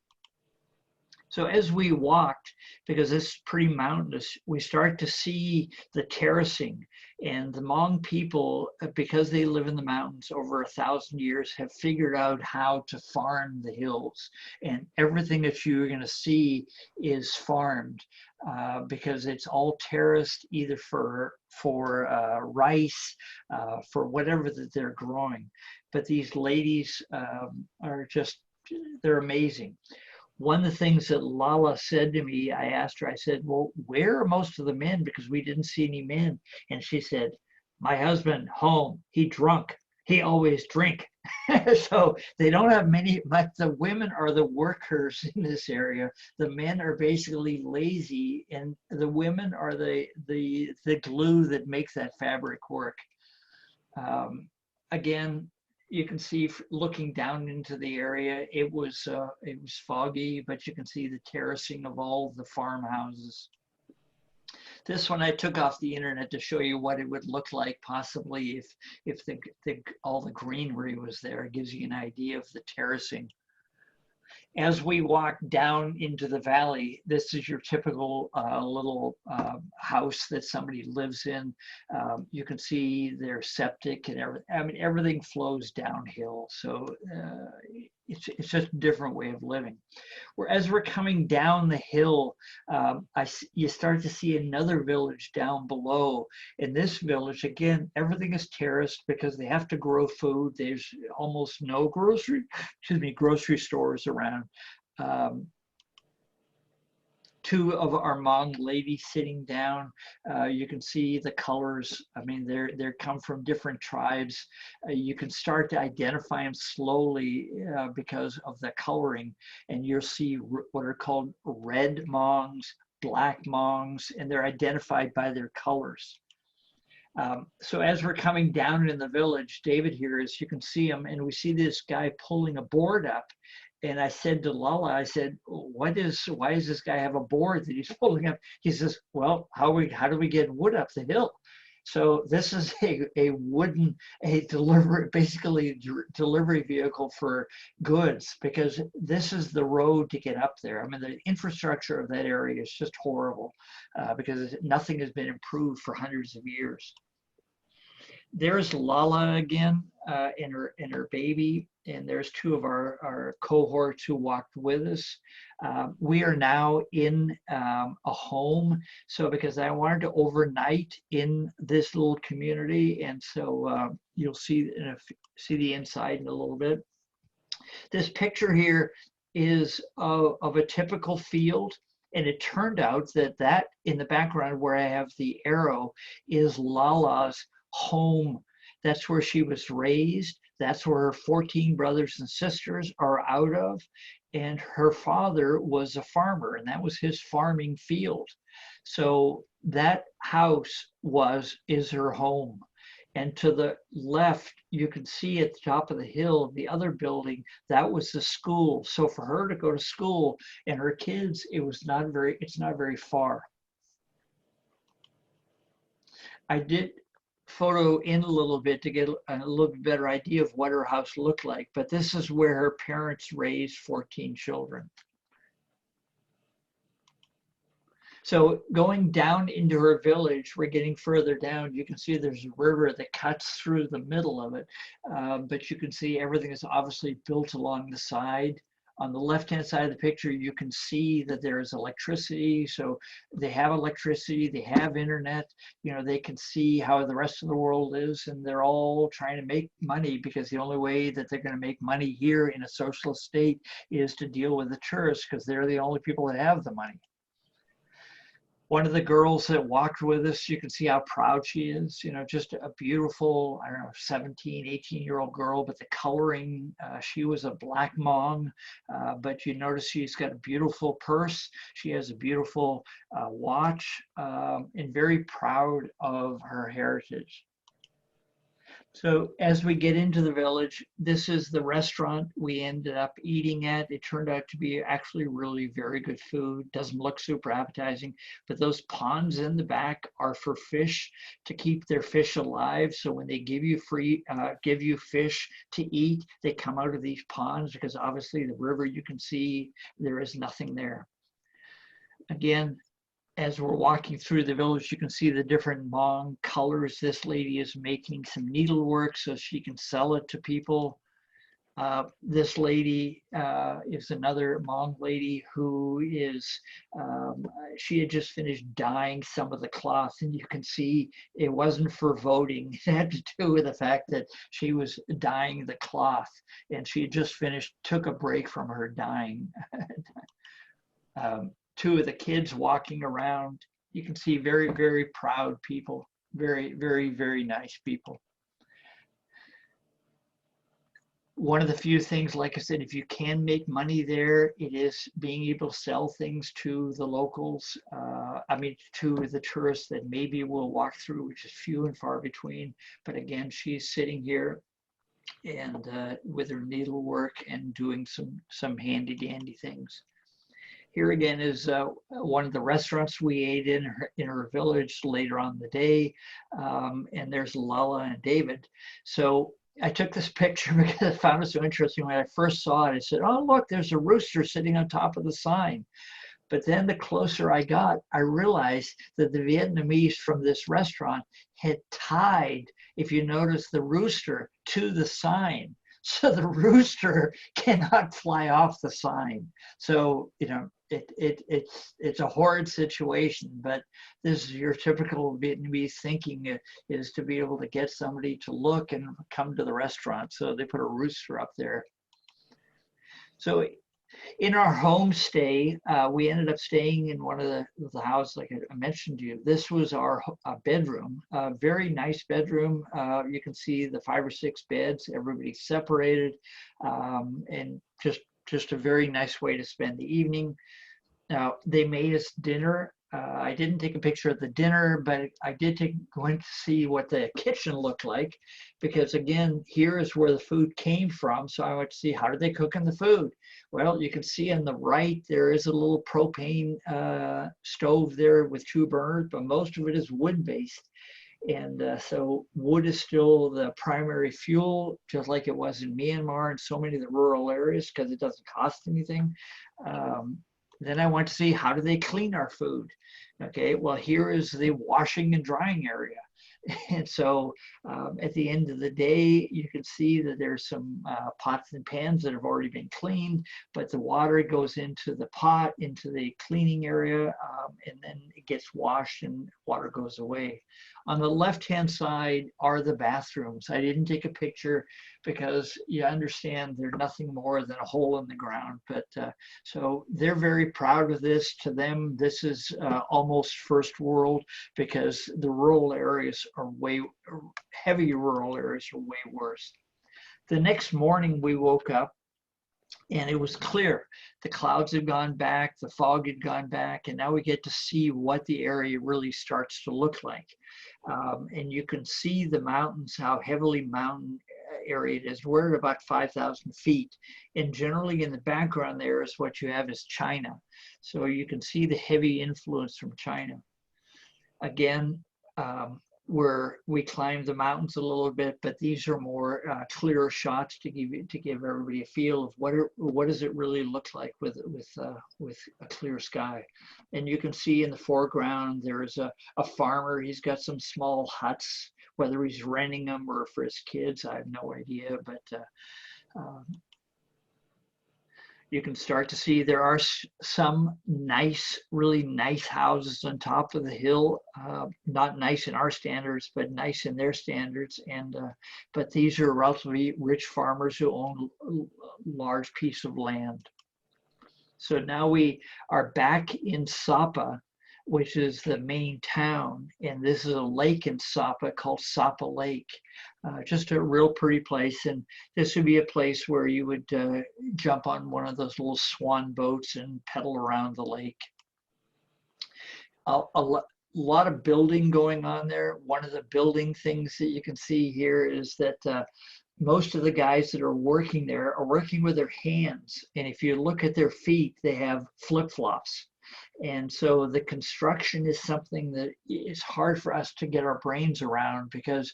Speaker 5: So as we walked, because it's pretty mountainous, we start to see the terracing. And the Hmong people, because they live in the mountains over 1,000 years, have figured out how to farm the hills. And everything that you're going to see is farmed because it's all terraced, either for rice, for whatever that they're growing. But these ladies are just, they're amazing. One of the things that Lala said to me, I asked her, I said, well, where are most of the men? Because we didn't see any men. And she said, my husband home, he drunk. He always drink. So they don't have many, but the women are the workers in this area. The men are basically lazy, and the women are the glue that makes that fabric work. Again, you can see looking down into the area, it was foggy, but you can see the terracing of all the farmhouses. This one I took off the internet to show you what it would look like possibly if all the greenery was there. It gives you an idea of the terracing. As we walk down into the valley, this is your typical little house that somebody lives in. You can see their septic and everything. I mean, everything flows downhill. So it's just a different way of living. As we're coming down the hill, you start to see another village down below. In this village, again, everything is terraced because they have to grow food. There's almost no grocery stores around. Two of our Hmong ladies sitting down. You can see the colors. I mean, they come from different tribes. You can start to identify them slowly because of the coloring, and you'll see what are called red Hmongs, black Hmongs, and they're identified by their colors. So as we're coming down in the village, David here, as you can see him, and we see this guy pulling a board up. And I said to Lala, I said, why does this guy have a board that he's pulling up? He says, well, how do we get wood up the hill? So this is a wooden, basically delivery vehicle for goods, because this is the road to get up there. I mean, the infrastructure of that area is just horrible because nothing has been improved for hundreds of years. There's Lala again and her baby, and there's two of our cohorts who walked with us. We are now in a home, so because I wanted to overnight in this little community, and so you'll see the inside in a little bit. This picture here is of a typical field. And it turned out that in the background where I have the arrow is Lala's home. That's where she was raised. That's where her 14 brothers and sisters are out of. And her father was a farmer, and that was his farming field. So that house is her home. And to the left, you can see at the top of the hill, the other building, that was the school. So for her to go to school and her kids, it's not very far. I did photo in a little bit to get a little bit better idea of what her house looked like. But this is where her parents raised 14 children. So going down into her village, we're getting further down. You can see there's a river that cuts through the middle of it. But you can see everything is obviously built along the side. On the left-hand side of the picture, you can see that there is electricity. So they have electricity, they have internet, you know, they can see how the rest of the world is, and they're all trying to make money, because the only way that they're going to make money here in a socialist state is to deal with the tourists, because they're the only people that have the money. One of the girls that walked with us, you can see how proud she is, you know, just a beautiful, I don't know, 17, 18-year-old girl, but the coloring, she was a black Hmong, but you notice she's got a beautiful purse. She has a beautiful watch, and very proud of her heritage. So as we get into the village, this is the restaurant we ended up eating at. It turned out to be actually really very good food. Doesn't look super appetizing, but those ponds in the back are for fish, to keep their fish alive. So when they give you fish to eat, they come out of these ponds, because obviously the river, you can see there is nothing there. Again, as we're walking through the village, you can see the different Hmong colors. This lady is making some needlework so she can sell it to people. This lady is another Hmong lady who is, she had just finished dyeing some of the cloth, and you can see it wasn't for voting. It had to do with the fact that she was dyeing the cloth, and she had just finished, took a break from her dyeing. Two of the kids walking around. You can see very, very proud people, very, very, very nice people. One of the few things, like I said, if you can make money there, it is being able to sell things to the locals. To the tourists that maybe will walk through, which is few and far between. But again, she's sitting here and with her needlework and doing some handy dandy things. Here again is one of the restaurants we ate in her village later on in the day. And there's Lala and David. So I took this picture because I found it so interesting. When I first saw it, I said, oh, look, there's a rooster sitting on top of the sign. But then the closer I got, I realized that the Vietnamese from this restaurant had tied, if you notice, the rooster to the sign. So the rooster cannot fly off the sign. So, you know, it's a horrid situation, but this is your typical Vietnamese thinking, is to be able to get somebody to look and come to the restaurant. So they put a rooster up there. So in our homestay, we ended up staying in one of the houses, like I mentioned to you. This was our bedroom, a very nice bedroom. You can see the 5 or 6 beds, everybody separated, and just a very nice way to spend the evening. Now, they made us dinner. I didn't take a picture of the dinner, but I did went to see what the kitchen looked like, because again, here is where the food came from. So I went to see, how did they cook in the food? Well, you can see on the right, there is a little propane stove there with 2 burners, but most of it is wood-based. And so wood is still the primary fuel, just like it was in Myanmar and so many of the rural areas, because it doesn't cost anything. Then I went to see, how do they clean our food? Okay, well, here is the washing and drying area. And so at the end of the day, you can see that there's some pots and pans that have already been cleaned, but the water goes into the pot, into the cleaning area, and then it gets washed and water goes away. On the left-hand side are the bathrooms. I didn't take a picture because you understand they're nothing more than a hole in the ground. But so they're very proud of this. To them, this is almost first world, because the rural areas are heavy rural areas are way worse. The next morning we woke up and it was clear. The clouds had gone back, the fog had gone back, and now we get to see what the area really starts to look like. And you can see the mountains, how heavily mountain area it is. We're at about 5,000 feet. And generally in the background there is what you have is China. So you can see the heavy influence from China. Again, where we climbed the mountains a little bit, but these are more clearer shots to give everybody a feel of what does it really look like with a clear sky. And you can see in the foreground there's a farmer. He's got some small huts. Whether he's renting them or for his kids, I have no idea. But you can start to see there are some nice, really nice houses on top of the hill. Not nice in our standards, but nice in their standards. And but these are relatively rich farmers who own a large piece of land. So now we are back in Sapa, which is the main town. And this is a lake in Sapa called Sapa Lake. Just a real pretty place. And this would be a place where you would jump on one of those little swan boats and pedal around the lake. A lot of building going on there. One of the building things that you can see here is that most of the guys that are working there are working with their hands. And if you look at their feet, they have flip-flops. And so the construction is something that is hard for us to get our brains around, because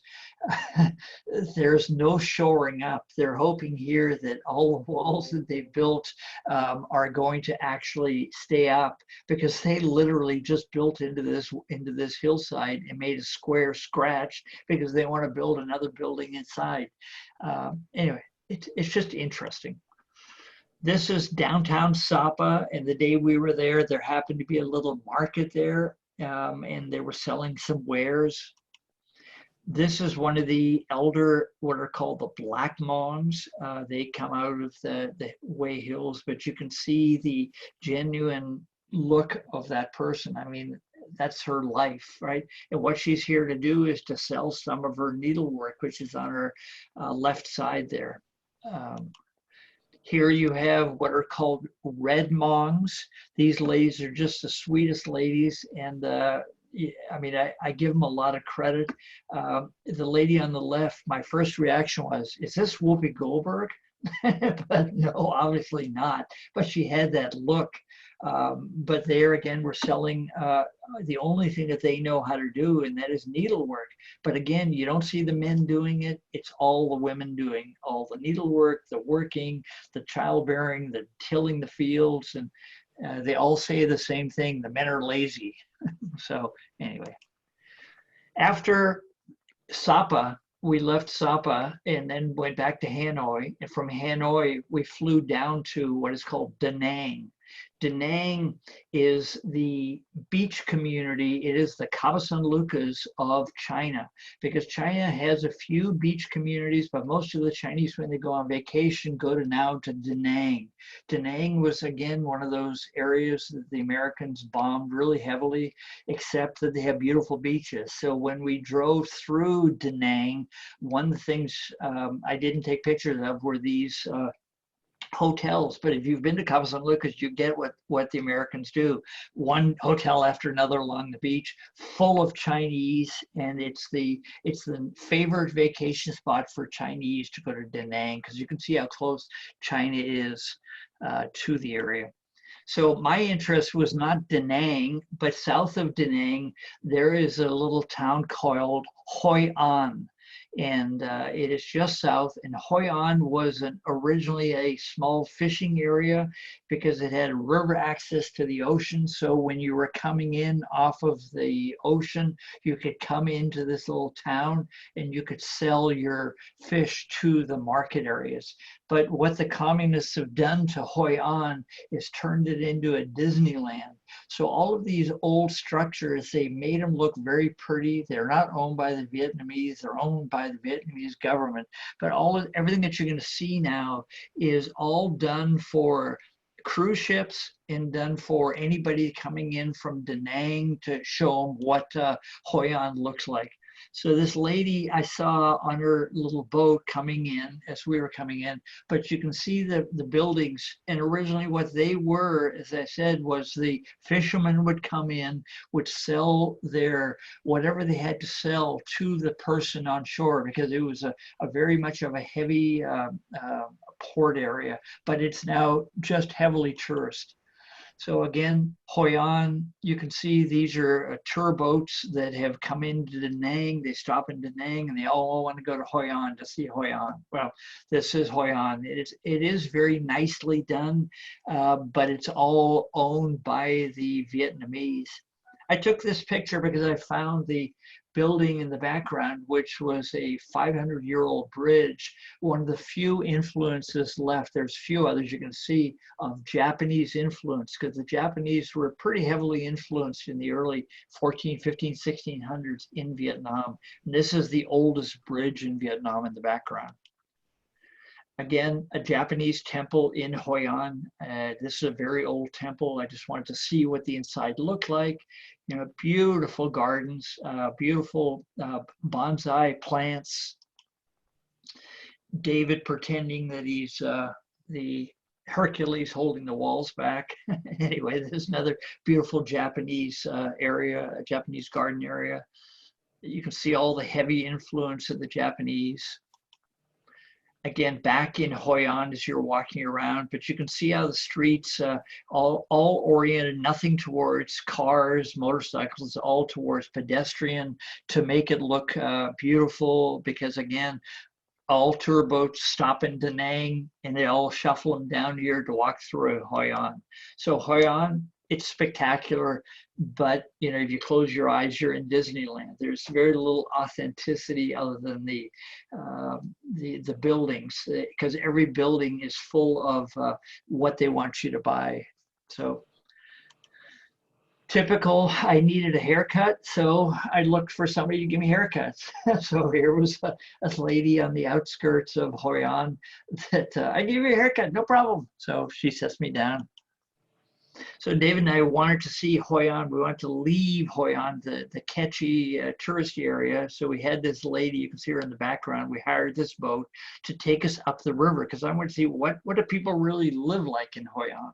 Speaker 5: there's no shoring up. They're hoping here that all the walls that they built are going to actually stay up, because they literally just built into this hillside and made a square scratch because they want to build another building inside. Anyway, it's just interesting. This is downtown Sapa, and the day we were there, there happened to be a little market there, and they were selling some wares. This is one of the elder, what are called the Black Hmongs. They come out of the Way Hills, but you can see the genuine look of that person. I mean, that's her life, right? And what she's here to do is to sell some of her needlework, which is on her left side there. Here you have what are called Red Hmongs. These ladies are just the sweetest ladies, and I mean, I give them a lot of credit. The lady on the left, my first reaction was, is this Whoopi Goldberg? But no, obviously not. But she had that look. But there again, we're selling the only thing that they know how to do, and that is needlework. But again, you don't see the men doing it. It's all the women doing all the needlework, the working, the childbearing, the tilling the fields, and they all say the same thing: the men are lazy. So anyway, after Sapa, we left Sapa and then went back to Hanoi. And from Hanoi, we flew down to what is called Da Nang. Da Nang is the beach community. It is the Kabasan Lukas of China, because China has a few beach communities, but most of the Chinese, when they go on vacation, go to Da Nang. Da Nang was, again, one of those areas that the Americans bombed really heavily, except that they have beautiful beaches. So when we drove through Da Nang, one of the things I didn't take pictures of were these hotels. But if you've been to Kabasan Lukas, you get what the Americans do. One hotel after another along the beach, full of Chinese, and it's the favorite vacation spot for Chinese to go to Da Nang, because you can see how close China is to the area. So my interest was not Da Nang, but south of Da Nang, there is a little town called Hoi An. And it is just south. And Hoi An was originally a small fishing area, because it had river access to the ocean. So when you were coming in off of the ocean, you could come into this little town and you could sell your fish to the market areas. But what the communists have done to Hoi An is turned it into a Disneyland. So all of these old structures, they made them look very pretty. They're not owned by the Vietnamese, they're owned by the Vietnamese government. But everything that you're going to see now is all done for cruise ships and done for anybody coming in from Da Nang to show them what Hoi An looks like. So this lady I saw on her little boat coming in as we were coming in, but you can see the buildings. And originally what they were, as I said, was the fishermen would come in, would sell their, whatever they had to sell to the person on shore, because it was a very much of a heavy port area, but it's now just heavily tourist. So again, Hoi An, you can see these are tour boats that have come into Da Nang. They stop in Da Nang and they all want to go to Hoi An to see Hoi An. Well, this is Hoi An. It is very nicely done, but it's all owned by the Vietnamese. I took this picture because I found the building in the background, which was a 500-year-old bridge. One of the few influences left, there's few others you can see, of Japanese influence, because the Japanese were pretty heavily influenced in the early 14, 15, 1600s in Vietnam. And this is the oldest bridge in Vietnam in the background. Again, a Japanese temple in Hoi An. This is a very old temple. I just wanted to see what the inside looked like. You know, beautiful gardens, beautiful bonsai plants. David pretending that he's the Hercules holding the walls back. Anyway, there's another beautiful Japanese area, a Japanese garden area. You can see all the heavy influence of the Japanese. Again, back in Hoi An as you're walking around, but you can see how the streets all oriented, nothing towards cars, motorcycles, all towards pedestrian to make it look beautiful, because again, all tour boats stop in Da Nang and they all shuffle them down here to walk through Hoi An. So Hoi An, it's spectacular, but you know, if you close your eyes, you're in Disneyland. There's very little authenticity other than the buildings, because every building is full of what they want you to buy. So typical, I needed a haircut, so I looked for somebody to give me haircuts. So here was a lady on the outskirts of Hoi An that I give you a haircut, no problem. So she sets me down. So David and I wanted to see Hoi An. We wanted to leave Hoi An, the catchy touristy area. So we had this lady, you can see her in the background. We hired this boat to take us up the river, because I wanted to see what do people really live like in Hoi An.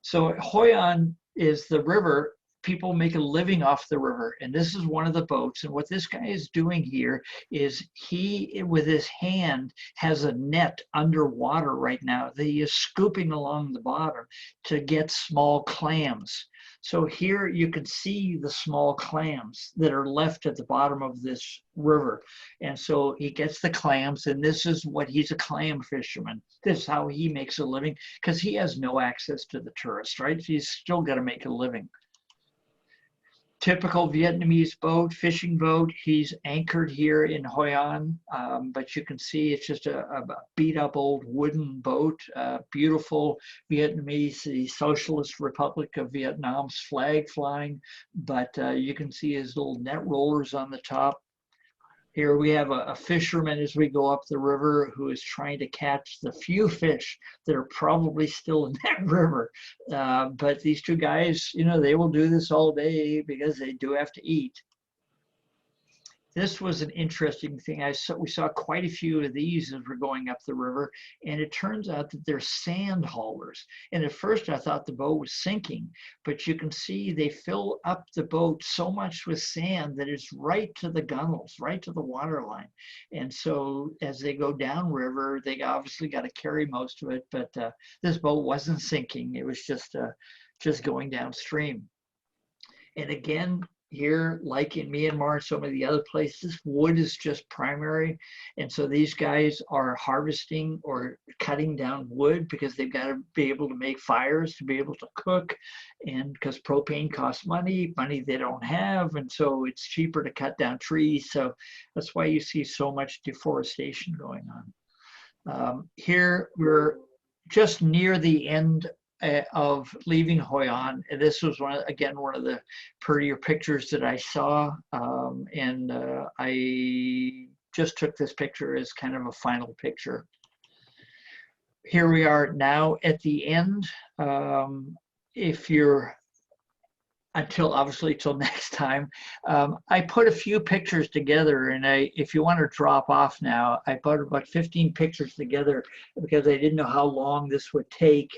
Speaker 5: So Hoi An is the river. People make a living off the river, and this is one of the boats. And what this guy is doing here is he, with his hand, has a net underwater right now that he is scooping along the bottom to get small clams. So here you can see the small clams that are left at the bottom of this river. And so he gets the clams, and this is what he's a clam fisherman. This is how he makes a living, because he has no access to the tourists, right? He's still got to make a living. Typical Vietnamese boat, fishing boat. He's anchored here in Hoi An, but you can see it's just a beat up old wooden boat. Beautiful Vietnamese, the Socialist Republic of Vietnam's flag flying, but you can see his little net rollers on the top. Here we have a fisherman as we go up the river who is trying to catch the few fish that are probably still in that river. But these two guys, you know, they will do this all day because they do have to eat. This was an interesting thing. We saw quite a few of these as we're going up the river, and it turns out that they're sand haulers. And at first I thought the boat was sinking, but you can see they fill up the boat so much with sand that it's right to the gunnels, right to the water line. And so as they go downriver, they obviously got to carry most of it, but this boat wasn't sinking. It was just going downstream. And again, here, like in Myanmar and so many other places, wood is just primary. And so these guys are harvesting or cutting down wood because they've got to be able to make fires to be able to cook. And because propane costs money they don't have. And so it's cheaper to cut down trees. So that's why you see so much deforestation going on. Here, we're just near the end of leaving Hoi An. And this was one of the prettier pictures that I saw. I just took this picture as kind of a final picture. Here we are now at the end. If you're obviously till next time, I put a few pictures together, and if you want to drop off now, I put about 15 pictures together because I didn't know how long this would take.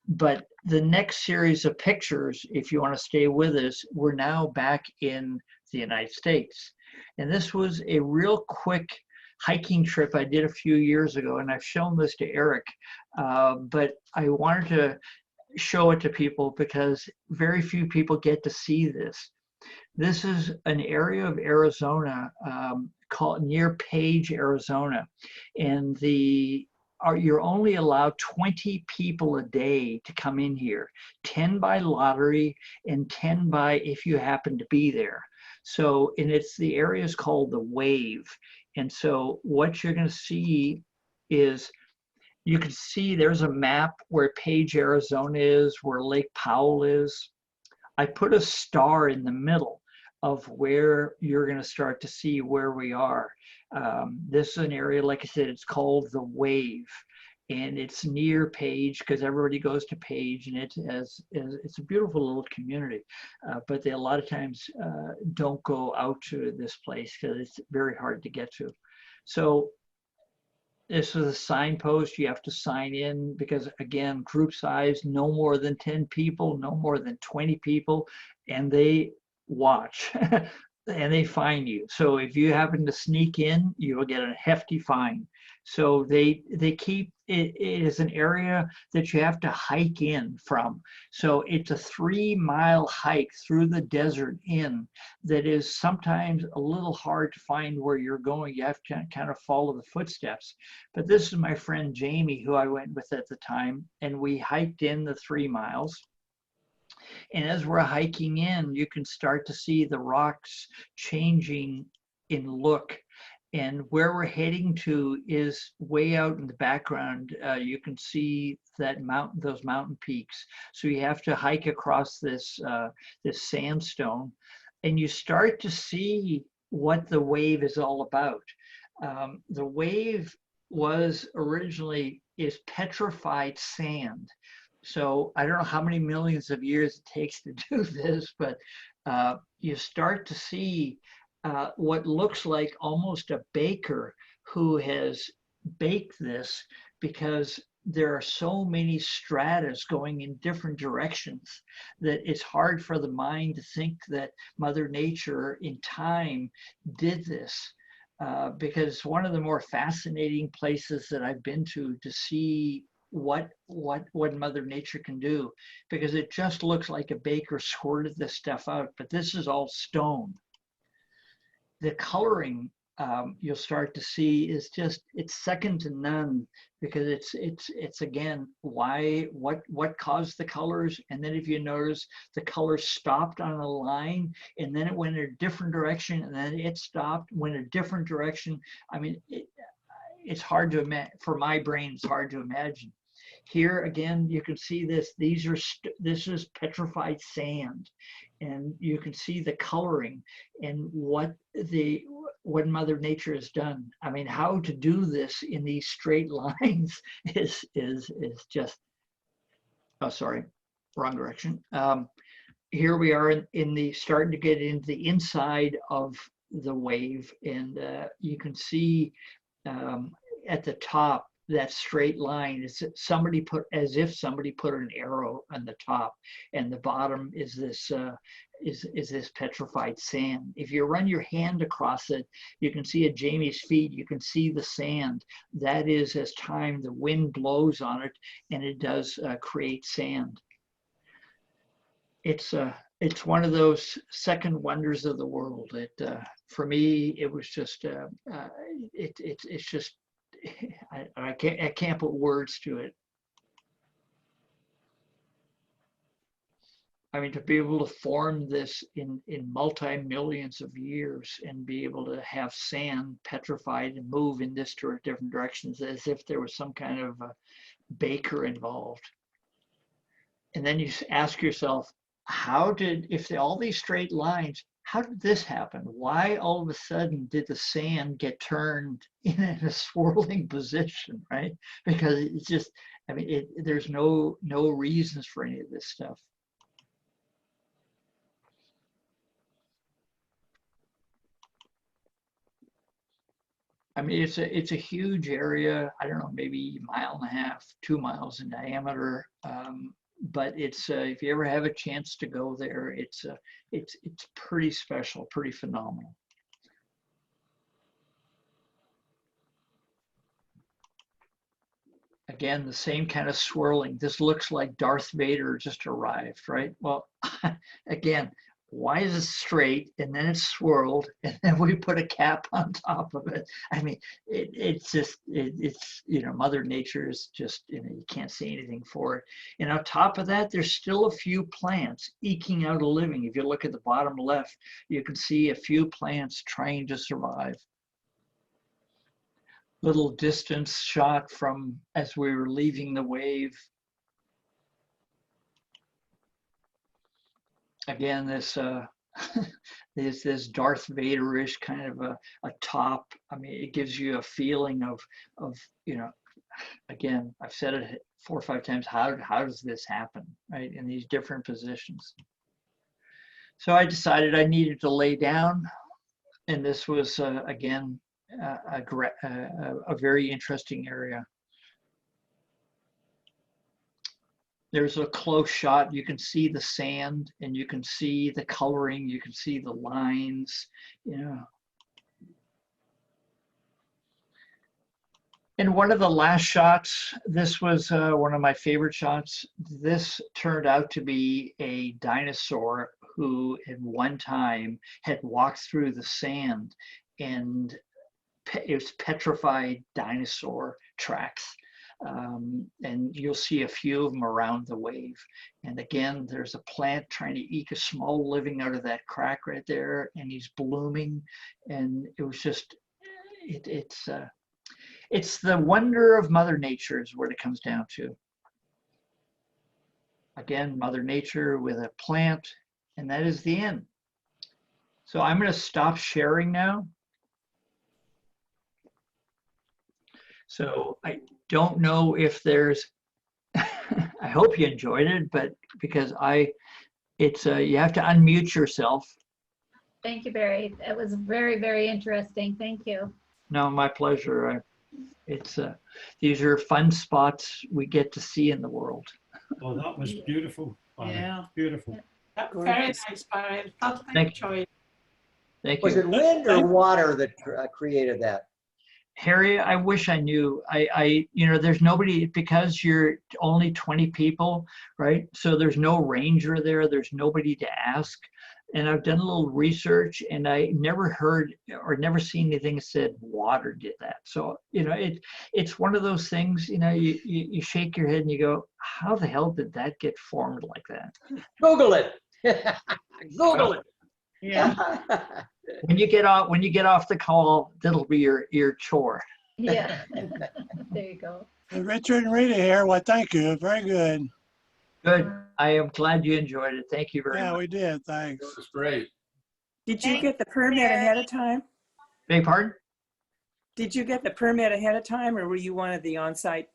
Speaker 5: But the next series of pictures, if you want to stay with us, we're now back in the United States. And this was a real quick hiking trip I did a few years ago, and I've shown this to Eric, but I wanted to show it to people because very few people get to see this. This is an area of Arizona called near Page, Arizona, and you're only allowed 20 people a day to come in here, 10 by lottery and 10 by if you happen to be there. So, and the area is called the Wave. And so what you're going to see is, you can see there's a map where Page, Arizona is, where Lake Powell is. I put a star in the middle of where you're going to start to see where we are. This is an area, like I said, it's called the Wave, and it's near Page because everybody goes to Page, and it's a beautiful little community. But they a lot of times don't go out to this place because it's very hard to get to. So this is a signpost. You have to sign in because, again, group size, no more than 10 people, no more than 20 people, and they watch and they fine you. So if you happen to sneak in, you will get a hefty fine. So they keep it is an area that you have to hike in from. So it's a 3-mile hike through the desert in that is sometimes a little hard to find where you're going. You have to kind of follow the footsteps. But this is my friend Jamie, who I went with at the time, and we hiked in the 3 miles. And as we're hiking in, you can start to see the rocks changing in look. And where we're heading to is way out in the background. You can see that those mountain peaks. So you have to hike across this sandstone, and you start to see what the Wave is all about. The Wave is petrified sand. So I don't know how many millions of years it takes to do this, but you start to see what looks like almost a baker who has baked this, because there are so many stratas going in different directions that it's hard for the mind to think that Mother Nature in time did this. Because it's one of the more fascinating places that I've been to see what Mother Nature can do, because it just looks like a baker squirted this stuff out, but this is all stone. The coloring you'll start to see is it's second to none, because it's again what caused the colors. And then if you notice, the colors stopped on a line, and then it went in a different direction, and then it stopped, went a different direction. I mean, it's hard to imagine. For my brain, it's hard to imagine. Here again, you can see this. This is petrified sand, and you can see the coloring and what Mother Nature has done. I mean, how to do this in these straight lines is just. Oh, sorry, wrong direction. Here we are starting to get into the inside of the Wave, and you can see at the top, that straight line is as if somebody put an arrow on the top, and the bottom is this this petrified sand. If you run your hand across it, you can see at Jamie's feet, you can see the sand. That is, as time, the wind blows on it, and it does create sand. It's one of those second wonders of the world. For me, it was just it's just. I can't put words to it. I mean, to be able to form this in multi-millions of years and be able to have sand petrified and move in this different directions, as if there was some kind of baker involved. And then you ask yourself, if all these straight lines, how did this happen? Why all of a sudden did the sand get turned in a swirling position, right? Because it's just, I mean, there's no reasons for any of this stuff. I mean, it's a huge area. I don't know, maybe 1.5 miles, 2 miles in diameter. But it's if you ever have a chance to go there, it's pretty special, pretty phenomenal. Again, the same kind of swirling. This looks like Darth Vader just arrived, right? Well, again, why is it straight and then it's swirled and then we put a cap on top of it? I mean, it's you know, Mother Nature is just, you know, you can't say anything for it. And on top of that, there's still a few plants eking out a living. If you look at the bottom left, you can see a few plants trying to survive. Little distance shot from as we were leaving the wave. Again, this there's this Darth Vader-ish kind of a top. I mean, it gives you a feeling of you know, again, I've said it 4 or 5 times. How does this happen, right? In these different positions. So I decided I needed to lay down, and this was again a very interesting area. There's a close shot. You can see the sand and you can see the coloring. You can see the lines, you know. And one of the last shots, this was one of my favorite shots. This turned out to be a dinosaur who at one time had walked through the sand, and it was petrified dinosaur tracks. And you'll see a few of them around the wave. And again, there's a plant trying to eke a small living out of that crack right there, and he's blooming. And it was just, it's the wonder of Mother Nature is what it comes down to. Again, Mother Nature with a plant, and that is the end. So I'm going to stop sharing now. So I don't know if there's, I hope you enjoyed it, but because you have to unmute yourself.
Speaker 10: Thank you, Barry. It was very, very interesting. Thank you.
Speaker 5: No, my pleasure. These are fun spots we get to see in the world.
Speaker 2: Oh, that was beautiful.
Speaker 3: Yeah.
Speaker 2: Beautiful.
Speaker 3: Very nice, Barry.
Speaker 5: Thank you. Thank you.
Speaker 8: Was it wind or water that created that?
Speaker 5: Harry, I wish I knew. You know, there's nobody, because you're only 20 people, right? So there's no ranger there. There's nobody to ask. And I've done a little research, and I never heard or never seen anything that said water did that. So, you know, it's one of those things, you know, you shake your head and you go, how the hell did that get formed like that?
Speaker 8: Google it. Google it.
Speaker 3: Yeah.
Speaker 5: When you get off the call, that'll be your chore.
Speaker 10: Yeah. There you go.
Speaker 11: Richard and Rita here. Well, thank you. Very good.
Speaker 5: Good. I am glad you enjoyed it. Thank you very
Speaker 11: Yeah,
Speaker 5: much.
Speaker 11: we did. Thanks.
Speaker 9: That was great.
Speaker 12: Did you get the permit ahead of time?
Speaker 5: Beg pardon?
Speaker 12: Did you get the permit ahead of time, or were you one of the on-site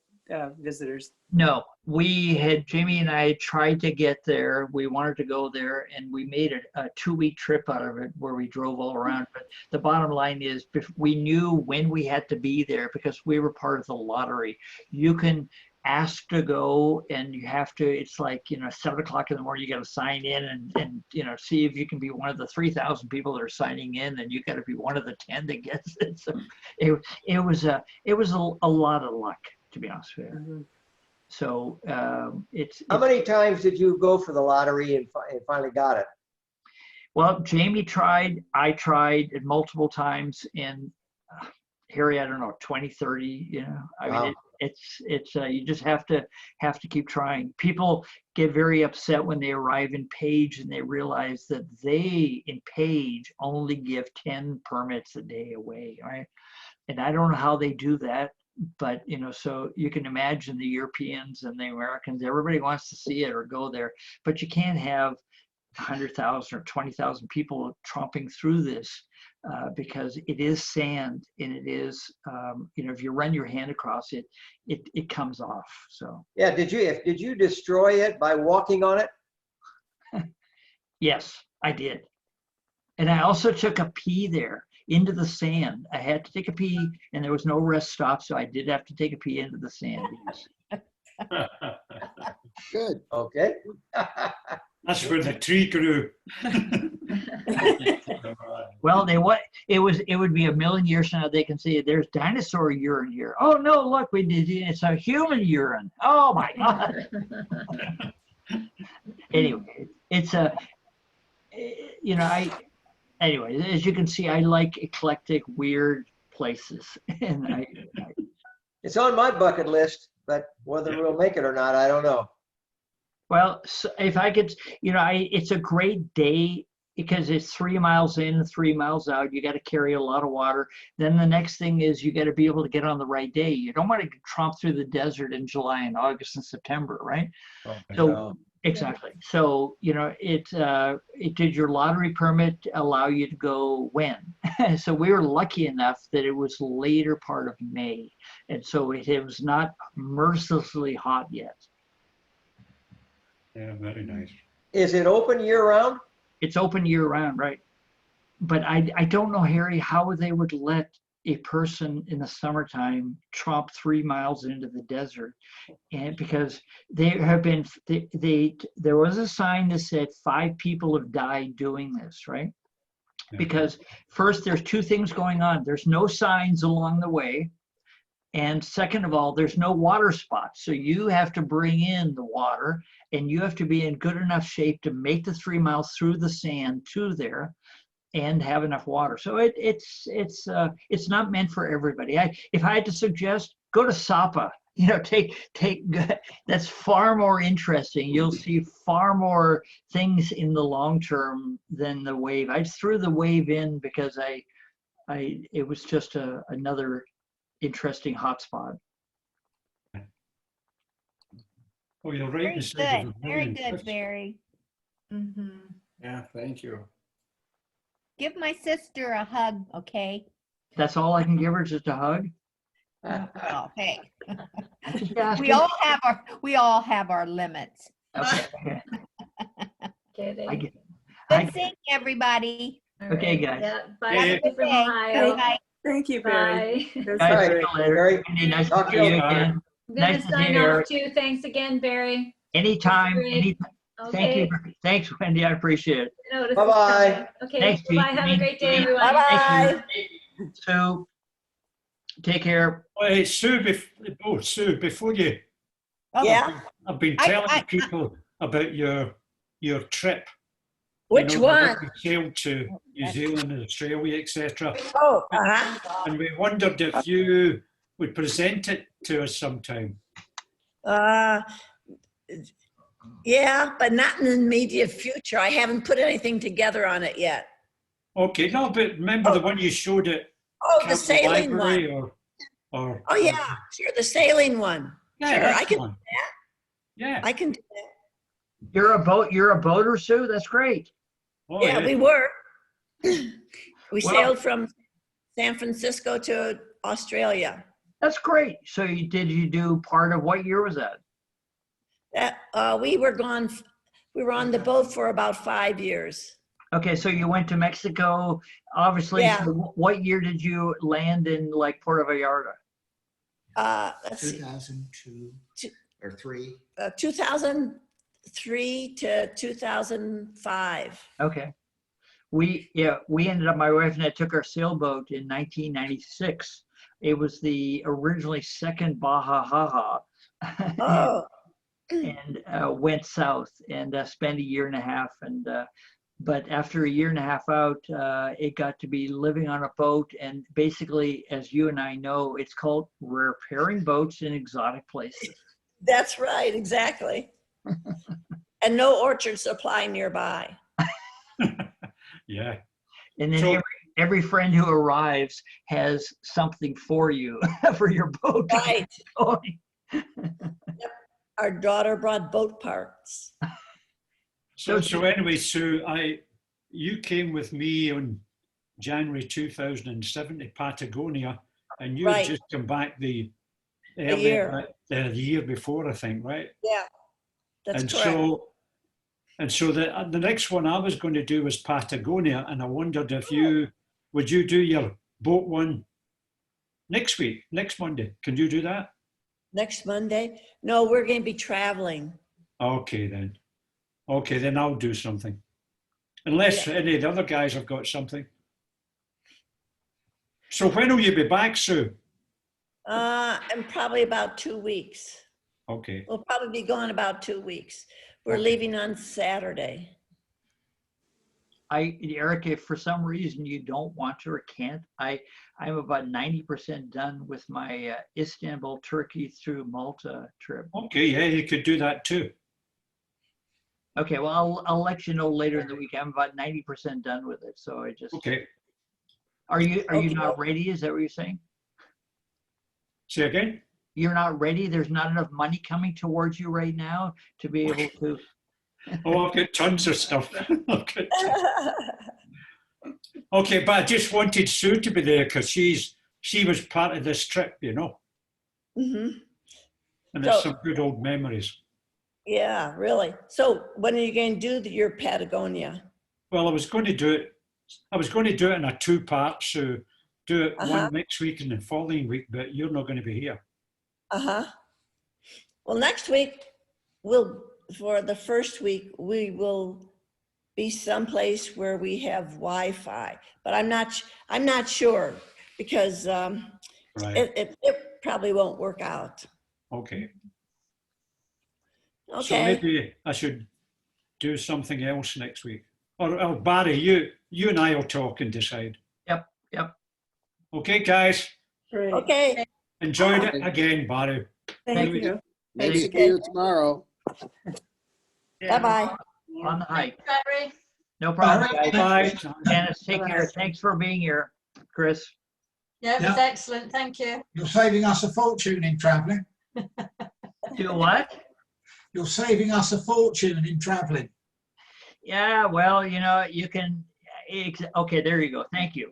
Speaker 12: visitors?
Speaker 5: No, Jamie and I tried to get there. We wanted to go there, and we made a 2-week trip out of it where we drove all around. But the bottom line is, we knew when we had to be there because we were part of the lottery. You can ask to go, and you have to, it's like, you know, 7 o'clock in the morning, you got to sign in and you know, see if you can be one of the 3,000 people that are signing in, and you got to be one of the 10 that gets it. So it was a lot of luck, to be honest with you.
Speaker 12: Mm-hmm.
Speaker 5: So
Speaker 8: How many times did you go for the lottery and finally got it?
Speaker 5: Well, Jamie tried, I tried it multiple times, and Harry, I don't know, 20, 30, you know, I mean, it's you just have to keep trying. People get very upset when they arrive in Page and they realize that they in Page only give 10 permits a day away, right? And I don't know how they do that. But, so you can imagine the Europeans and the Americans, everybody wants to see it or go there, but you can't have 100,000 or 20,000 people tromping through this because it is sand and it is, if you run your hand across it, it comes off. So
Speaker 8: Yeah, did you destroy it by walking on it?
Speaker 5: yes, I did. And I also took a pee there into the sand. I had to take a pee and there was no rest stop, so I did have to take a pee into the sand. Yes.
Speaker 7: Good.
Speaker 8: Okay.
Speaker 2: That's where the tree grew.
Speaker 5: Well, it would be a million years from now they can say there's dinosaur urine here. Oh no, look, it's a human urine. Oh my God. Anyway, it's anyway, as you can see, I like eclectic, weird places. And
Speaker 8: It's on my bucket list, but whether we'll make it or not, I don't know.
Speaker 5: well, so if I could, it's a great day because it's 3 miles in, 3 miles out. You got to carry a lot of water. Then the next thing is you got to be able to get on the right day. You don't want to tromp through the desert in July and August and September, right? So exactly. So, did your lottery permit allow you to go when? So we were lucky enough that it was later part of May. And so it was not mercilessly hot yet.
Speaker 2: Yeah, very nice.
Speaker 8: Is it open year round?
Speaker 5: It's open year round, right? But I don't know, Harry, how they would let a person in the summertime tromp 3 miles into the desert. And because there was a sign that said 5 people have died doing this, right?
Speaker 2: Yeah.
Speaker 5: Because first, there's 2 things going on. There's no signs along the way. And second of all, there's no water spots. So you have to bring in the water and you have to be in good enough shape to make the 3 miles through the sand to there and have enough water. So it's not meant for everybody. If I had to suggest, go to Sapa. That's far more interesting. You'll see far more things in the long term than the wave. I threw the wave in because it was just another interesting hotspot.
Speaker 2: Oh, you're right.
Speaker 6: Very good, Barry.
Speaker 9: Yeah, thank you.
Speaker 6: Give my sister a hug, okay?
Speaker 5: That's all I can give her, just a hug.
Speaker 6: Oh, hey.
Speaker 5: We
Speaker 6: We all have our limits.
Speaker 5: Okay.
Speaker 10: Kidding.
Speaker 6: Good seeing everybody.
Speaker 5: Okay, guys.
Speaker 10: Yeah, bye.
Speaker 2: Yeah.
Speaker 10: From Ohio.
Speaker 6: Bye.
Speaker 12: Thank you, Barry.
Speaker 10: Bye.
Speaker 12: That's
Speaker 5: Guys,
Speaker 12: great.
Speaker 5: see you later.
Speaker 8: Very-
Speaker 5: Wendy, nice to
Speaker 8: Talk
Speaker 5: see
Speaker 8: to
Speaker 5: you
Speaker 8: you.
Speaker 5: again.
Speaker 10: I'm gonna
Speaker 5: Nice to
Speaker 10: sign
Speaker 5: see you.
Speaker 10: off too. Thanks again, Barry.
Speaker 5: Anytime.
Speaker 10: Great.
Speaker 5: Thank you. Thanks, Wendy. I appreciate it.
Speaker 10: Notice is
Speaker 8: Bye-bye.
Speaker 10: coming. Okay,
Speaker 5: Thanks,
Speaker 10: bye. Have a
Speaker 5: Jean.
Speaker 10: great day,
Speaker 5: Jean.
Speaker 10: everyone.
Speaker 4: Bye-bye.
Speaker 5: Sue, take care.
Speaker 2: Hey, Sue, before you,
Speaker 4: Yeah,
Speaker 2: I've been
Speaker 6: I-
Speaker 2: telling people about your trip.
Speaker 4: which
Speaker 2: the one
Speaker 4: one?
Speaker 2: you sailed to New Zealand and Australia, etc.
Speaker 4: Oh, uh-huh.
Speaker 2: And we wondered if you would present it to us sometime.
Speaker 4: Yeah, but not in the immediate future. I haven't put anything together on it yet.
Speaker 2: Okay, no, but remember the one you showed at
Speaker 4: Oh, the
Speaker 2: Capital
Speaker 4: sailing
Speaker 2: Library
Speaker 4: one.
Speaker 2: or
Speaker 4: Oh, yeah, sure, the sailing one.
Speaker 2: yeah,
Speaker 4: Sure,
Speaker 2: that's
Speaker 4: I can
Speaker 2: the
Speaker 4: do
Speaker 2: one.
Speaker 4: that.
Speaker 2: Yeah.
Speaker 4: I can do that.
Speaker 5: You're a boater, Sue? That's great.
Speaker 2: Oh,
Speaker 4: Yeah, we were. We
Speaker 5: Well-
Speaker 4: sailed from San Francisco to Australia.
Speaker 5: That's great. So did you do part of what year was that?
Speaker 4: We were on the boat for about 5 years.
Speaker 5: Okay, so you went to Mexico, obviously.
Speaker 4: Yeah.
Speaker 5: So what year did you land in like Puerto Vallarta?
Speaker 4: Let's see,
Speaker 1: 2002 or 3.
Speaker 4: 2003 to 2005.
Speaker 5: Okay. We ended up, my wife and I took our sailboat in 1996. It was the originally second Baja Haha.
Speaker 4: Oh,
Speaker 5: And went south and spent a year and a half. And but after a year and a half out, it got to be living on a boat. And basically, as you and I know, it's called repairing boats in exotic places.
Speaker 4: that's right, exactly. And no orchard supply nearby.
Speaker 2: Yeah.
Speaker 5: And then
Speaker 2: So-
Speaker 5: every friend who arrives has something for you for your boat. to
Speaker 4: Right.
Speaker 5: get going.
Speaker 4: Our daughter brought boat parts.
Speaker 2: So anyway, Sue, you came with me on January 2007 to Patagonia, and you had
Speaker 4: Right.
Speaker 2: just come back the
Speaker 4: year.
Speaker 2: year before, I think, right?
Speaker 4: Yeah, that's
Speaker 2: And
Speaker 4: correct.
Speaker 2: so the next one I was going to do was Patagonia, and I wondered if would you do your boat one next week, next Monday? Can you do that?
Speaker 4: Next Monday? No, we're going to be traveling.
Speaker 2: Okay, then. Okay, then I'll do something. Unless any of the other guys have got something. So when will you be back, Sue?
Speaker 4: In probably about 2 weeks.
Speaker 2: Okay.
Speaker 4: We'll probably be gone about 2 weeks. We're leaving on Saturday.
Speaker 5: Eric, if for some reason you don't want to or can't, I'm about 90% done with my Istanbul, Turkey through Malta trip.
Speaker 2: Okay, yeah, you could do that too.
Speaker 5: Okay, well, I'll let you know later in the week. I'm about 90% done with it, so I just.
Speaker 2: Okay.
Speaker 5: Are you not ready? Is that what you're saying?
Speaker 2: Say again?
Speaker 5: You're not ready? There's not enough money coming towards you right now to be able to.
Speaker 2: Oh, I've got tons of stuff. Okay, but I just wanted Sue to be there because she was part of this trip, you know.
Speaker 4: Mm-hmm.
Speaker 2: And it's some good old memories.
Speaker 4: Yeah, really. So when are you going to do your Patagonia?
Speaker 2: Well, I was going to do it in a 2-part, so do it one next week and the following week, but you're not going to be here.
Speaker 4: Well, next week, for the first week, we will be someplace where we have Wi-Fi, but I'm not sure because it probably won't work out.
Speaker 2: Okay.
Speaker 4: Okay.
Speaker 2: So maybe I should do something else next week. Or Barry, you and I will talk and decide.
Speaker 5: Yep.
Speaker 2: Okay, guys.
Speaker 12: Great.
Speaker 4: Okay.
Speaker 2: Enjoyed it again, Barry.
Speaker 12: Thank you.
Speaker 7: Maybe see you tomorrow.
Speaker 4: Bye-bye.
Speaker 5: On the hike.
Speaker 10: Barry.
Speaker 5: No problem,
Speaker 2: Bye.
Speaker 5: guys. Janice, take care. Thanks for being here. Chris.
Speaker 10: Yeah, it was excellent. Thank you.
Speaker 13: You're saving us a fortune in traveling.
Speaker 5: Do what?
Speaker 13: You're saving us a fortune in traveling.
Speaker 5: Yeah, well, you can. Okay, there you go. Thank you.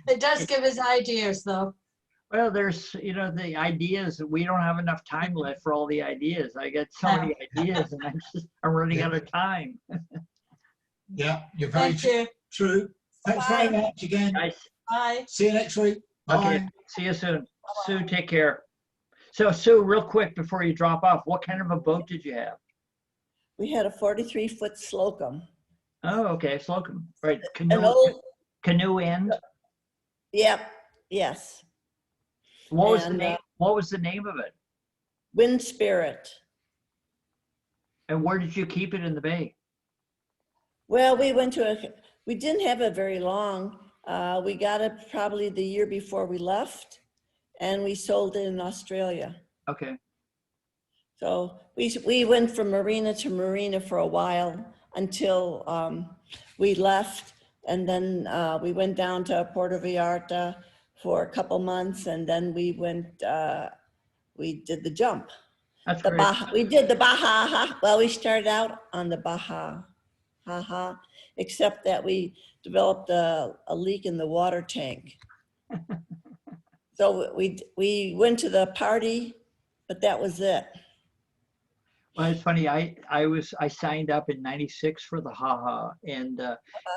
Speaker 10: It does give us ideas, though.
Speaker 5: Well, there's, the ideas. We don't have enough time left for all the ideas. I got so many ideas, and I'm running out of time.
Speaker 13: Yeah, you're very true. Thanks very much again.
Speaker 5: Nice.
Speaker 10: Bye.
Speaker 13: See you next week. Bye.
Speaker 5: Okay, see you soon. Sue, take care. So, Sue, real quick before you drop off, what kind of a boat did you have?
Speaker 4: We had a 43-foot Slocum.
Speaker 5: Oh, okay, Slocum. Right, canoe end.
Speaker 4: Yep. Yes.
Speaker 5: What was the name? What was the name of it?
Speaker 4: Wind Spirit.
Speaker 5: And where did you keep it in the bay?
Speaker 4: Well, we didn't have it very long. We got it probably the year before we left, and we sold it in Australia.
Speaker 5: Okay.
Speaker 4: So we went from marina to marina for a while until we left, and then we went down to Puerto Vallarta for a couple months, and then we did the jump.
Speaker 5: That's great.
Speaker 4: We did the Baja. Well, we started out on the Baja, except that we developed a leak in the water tank. So we went to the party, but that was it.
Speaker 5: Well, it's funny. I signed up in '96 for the Haha, and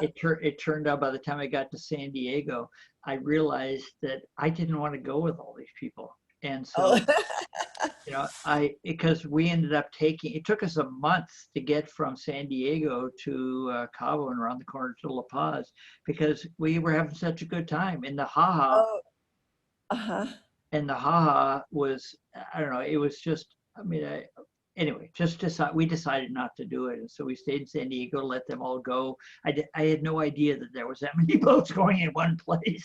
Speaker 5: it turned out by the time I got to San Diego, I realized that I didn't want to go with all these people, and so because we ended up it took us a month to get from San Diego to Cabo and around the corner to La Paz because we were having such a good time in the Haha. And the Haha was, I don't know, it was just, anyway, we decided not to do it. And so we stayed in San Diego, let them all go. I had no idea that there was that many boats going in one place.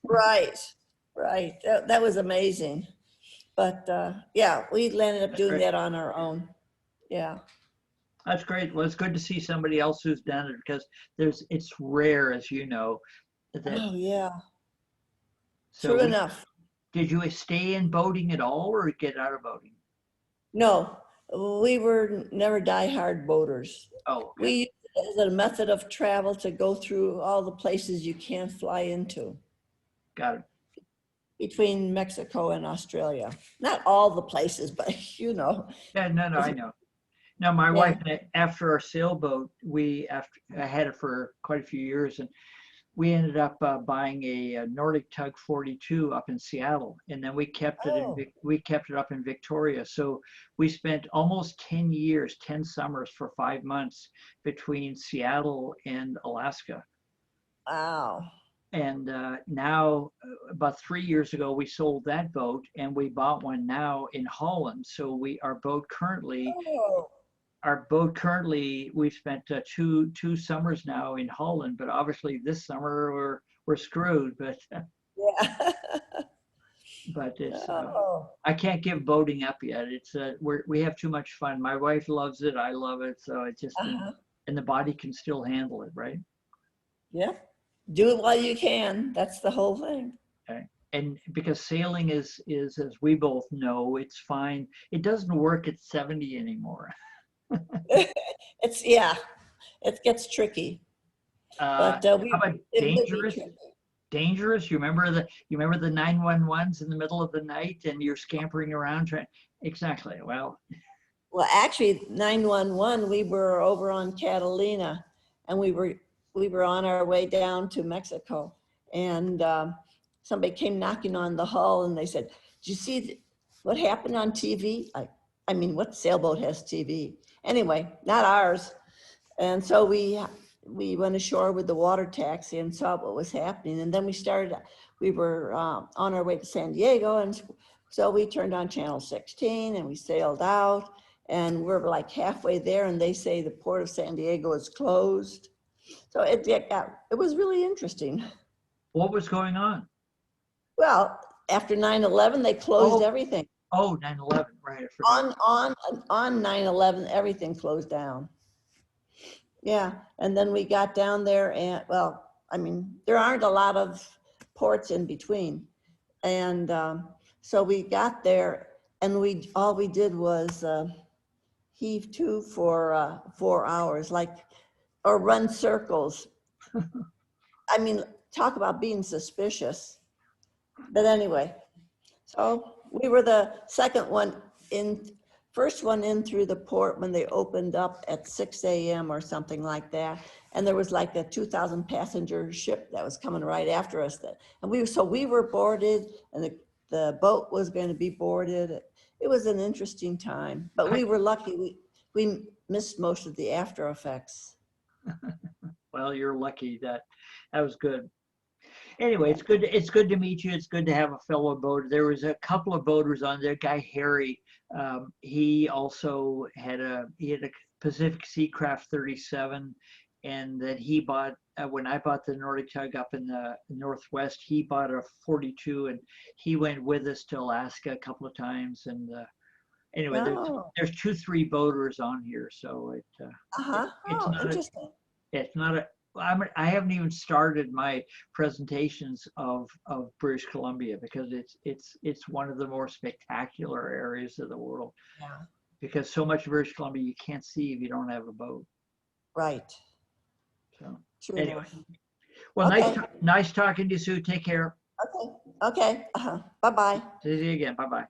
Speaker 4: Right. That was amazing. But yeah, we ended up doing that on our own. Yeah.
Speaker 5: That's great. Well, it's good to see somebody else who's done it because it's rare, as you know.
Speaker 4: Oh, yeah,
Speaker 5: So
Speaker 4: true enough.
Speaker 5: Did you stay in boating at all or get out of boating?
Speaker 4: No, we were never diehard boaters.
Speaker 5: Oh, okay.
Speaker 4: We used it as a method of travel to go through all the places you can't fly into.
Speaker 5: Got it.
Speaker 4: Between Mexico and Australia. Not all the places, but you know.
Speaker 5: Yeah, no, I know. Now, my wife, after our sailboat, I had it for quite a few years, and we ended up buying a Nordic Tug 42 up in Seattle, and then we kept it up in Victoria. So we spent almost 10 years, 10 summers for 5 months between Seattle and Alaska.
Speaker 4: Wow.
Speaker 5: And now, about 3 years ago, we sold that boat, and we bought one now in Holland. So our boat currently. We've spent two summers now in Holland, but obviously this summer we're screwed. But
Speaker 4: yeah.
Speaker 5: But it's I can't give boating up yet. It's we have too much fun. My wife loves it. I love it. So it just and the body can still handle it, right?
Speaker 4: Yeah. Do it while you can. That's the whole thing.
Speaker 5: Okay. And because sailing is as we both know, it's fine. It doesn't work at 70 anymore.
Speaker 4: It gets tricky. But
Speaker 5: how about dangerous? Dangerous. You remember the 911s in the middle of the night, and you're scampering around trying. Exactly. Well,
Speaker 4: actually, 911. We were over on Catalina, and we were on our way down to Mexico, and somebody came knocking on the hull, and they said, "Did you see what happened on TV?" I mean, what sailboat has TV? Anyway, not ours. And so we went ashore with the water taxi and saw what was happening. And then we were on our way to San Diego. And so we turned on channel 16 and we sailed out, and we're like halfway there, and they say the port of San Diego is closed. So it was really interesting.
Speaker 5: What was going on?
Speaker 4: Well, after 9/11, they closed everything.
Speaker 5: Oh, 9/11, right.
Speaker 4: On 9/11, everything closed down. Yeah, and then we got down there, and well, I mean, there aren't a lot of ports in between, and so we got there, and all we did was heave to for 4 hours, or run circles. I mean, talk about being suspicious. But anyway, so we were the first one in through the port when they opened up at 6 a.m. or something like that. And there was like a 2,000 passenger ship that was coming right after us. And we were boarded, and the boat was going to be boarded. It was an interesting time, but we were lucky. We missed most of the after effects.
Speaker 5: Well, you're lucky. That was good. Anyway, it's good to meet you. It's good to have a fellow boater. There was a couple of boaters on there. Guy Harry, he also had a Pacific Seacraft 37, and that he bought when I bought the Nordic Tug up in the Northwest. He bought a 42, and he went with us to Alaska a couple of times. And anyway, there's 2-3 boaters on here, so it's
Speaker 4: interesting.
Speaker 5: It's not a. I haven't even started my presentations of British Columbia, because it's one of the more spectacular areas of the world.
Speaker 4: Yeah.
Speaker 5: Because so much of British Columbia you can't see if you don't have a boat.
Speaker 4: Right.
Speaker 5: So
Speaker 4: true.
Speaker 5: Anyway, well, nice talking to you, Sue. Take care.
Speaker 4: Okay. Bye-bye.
Speaker 5: See you again. Bye-bye.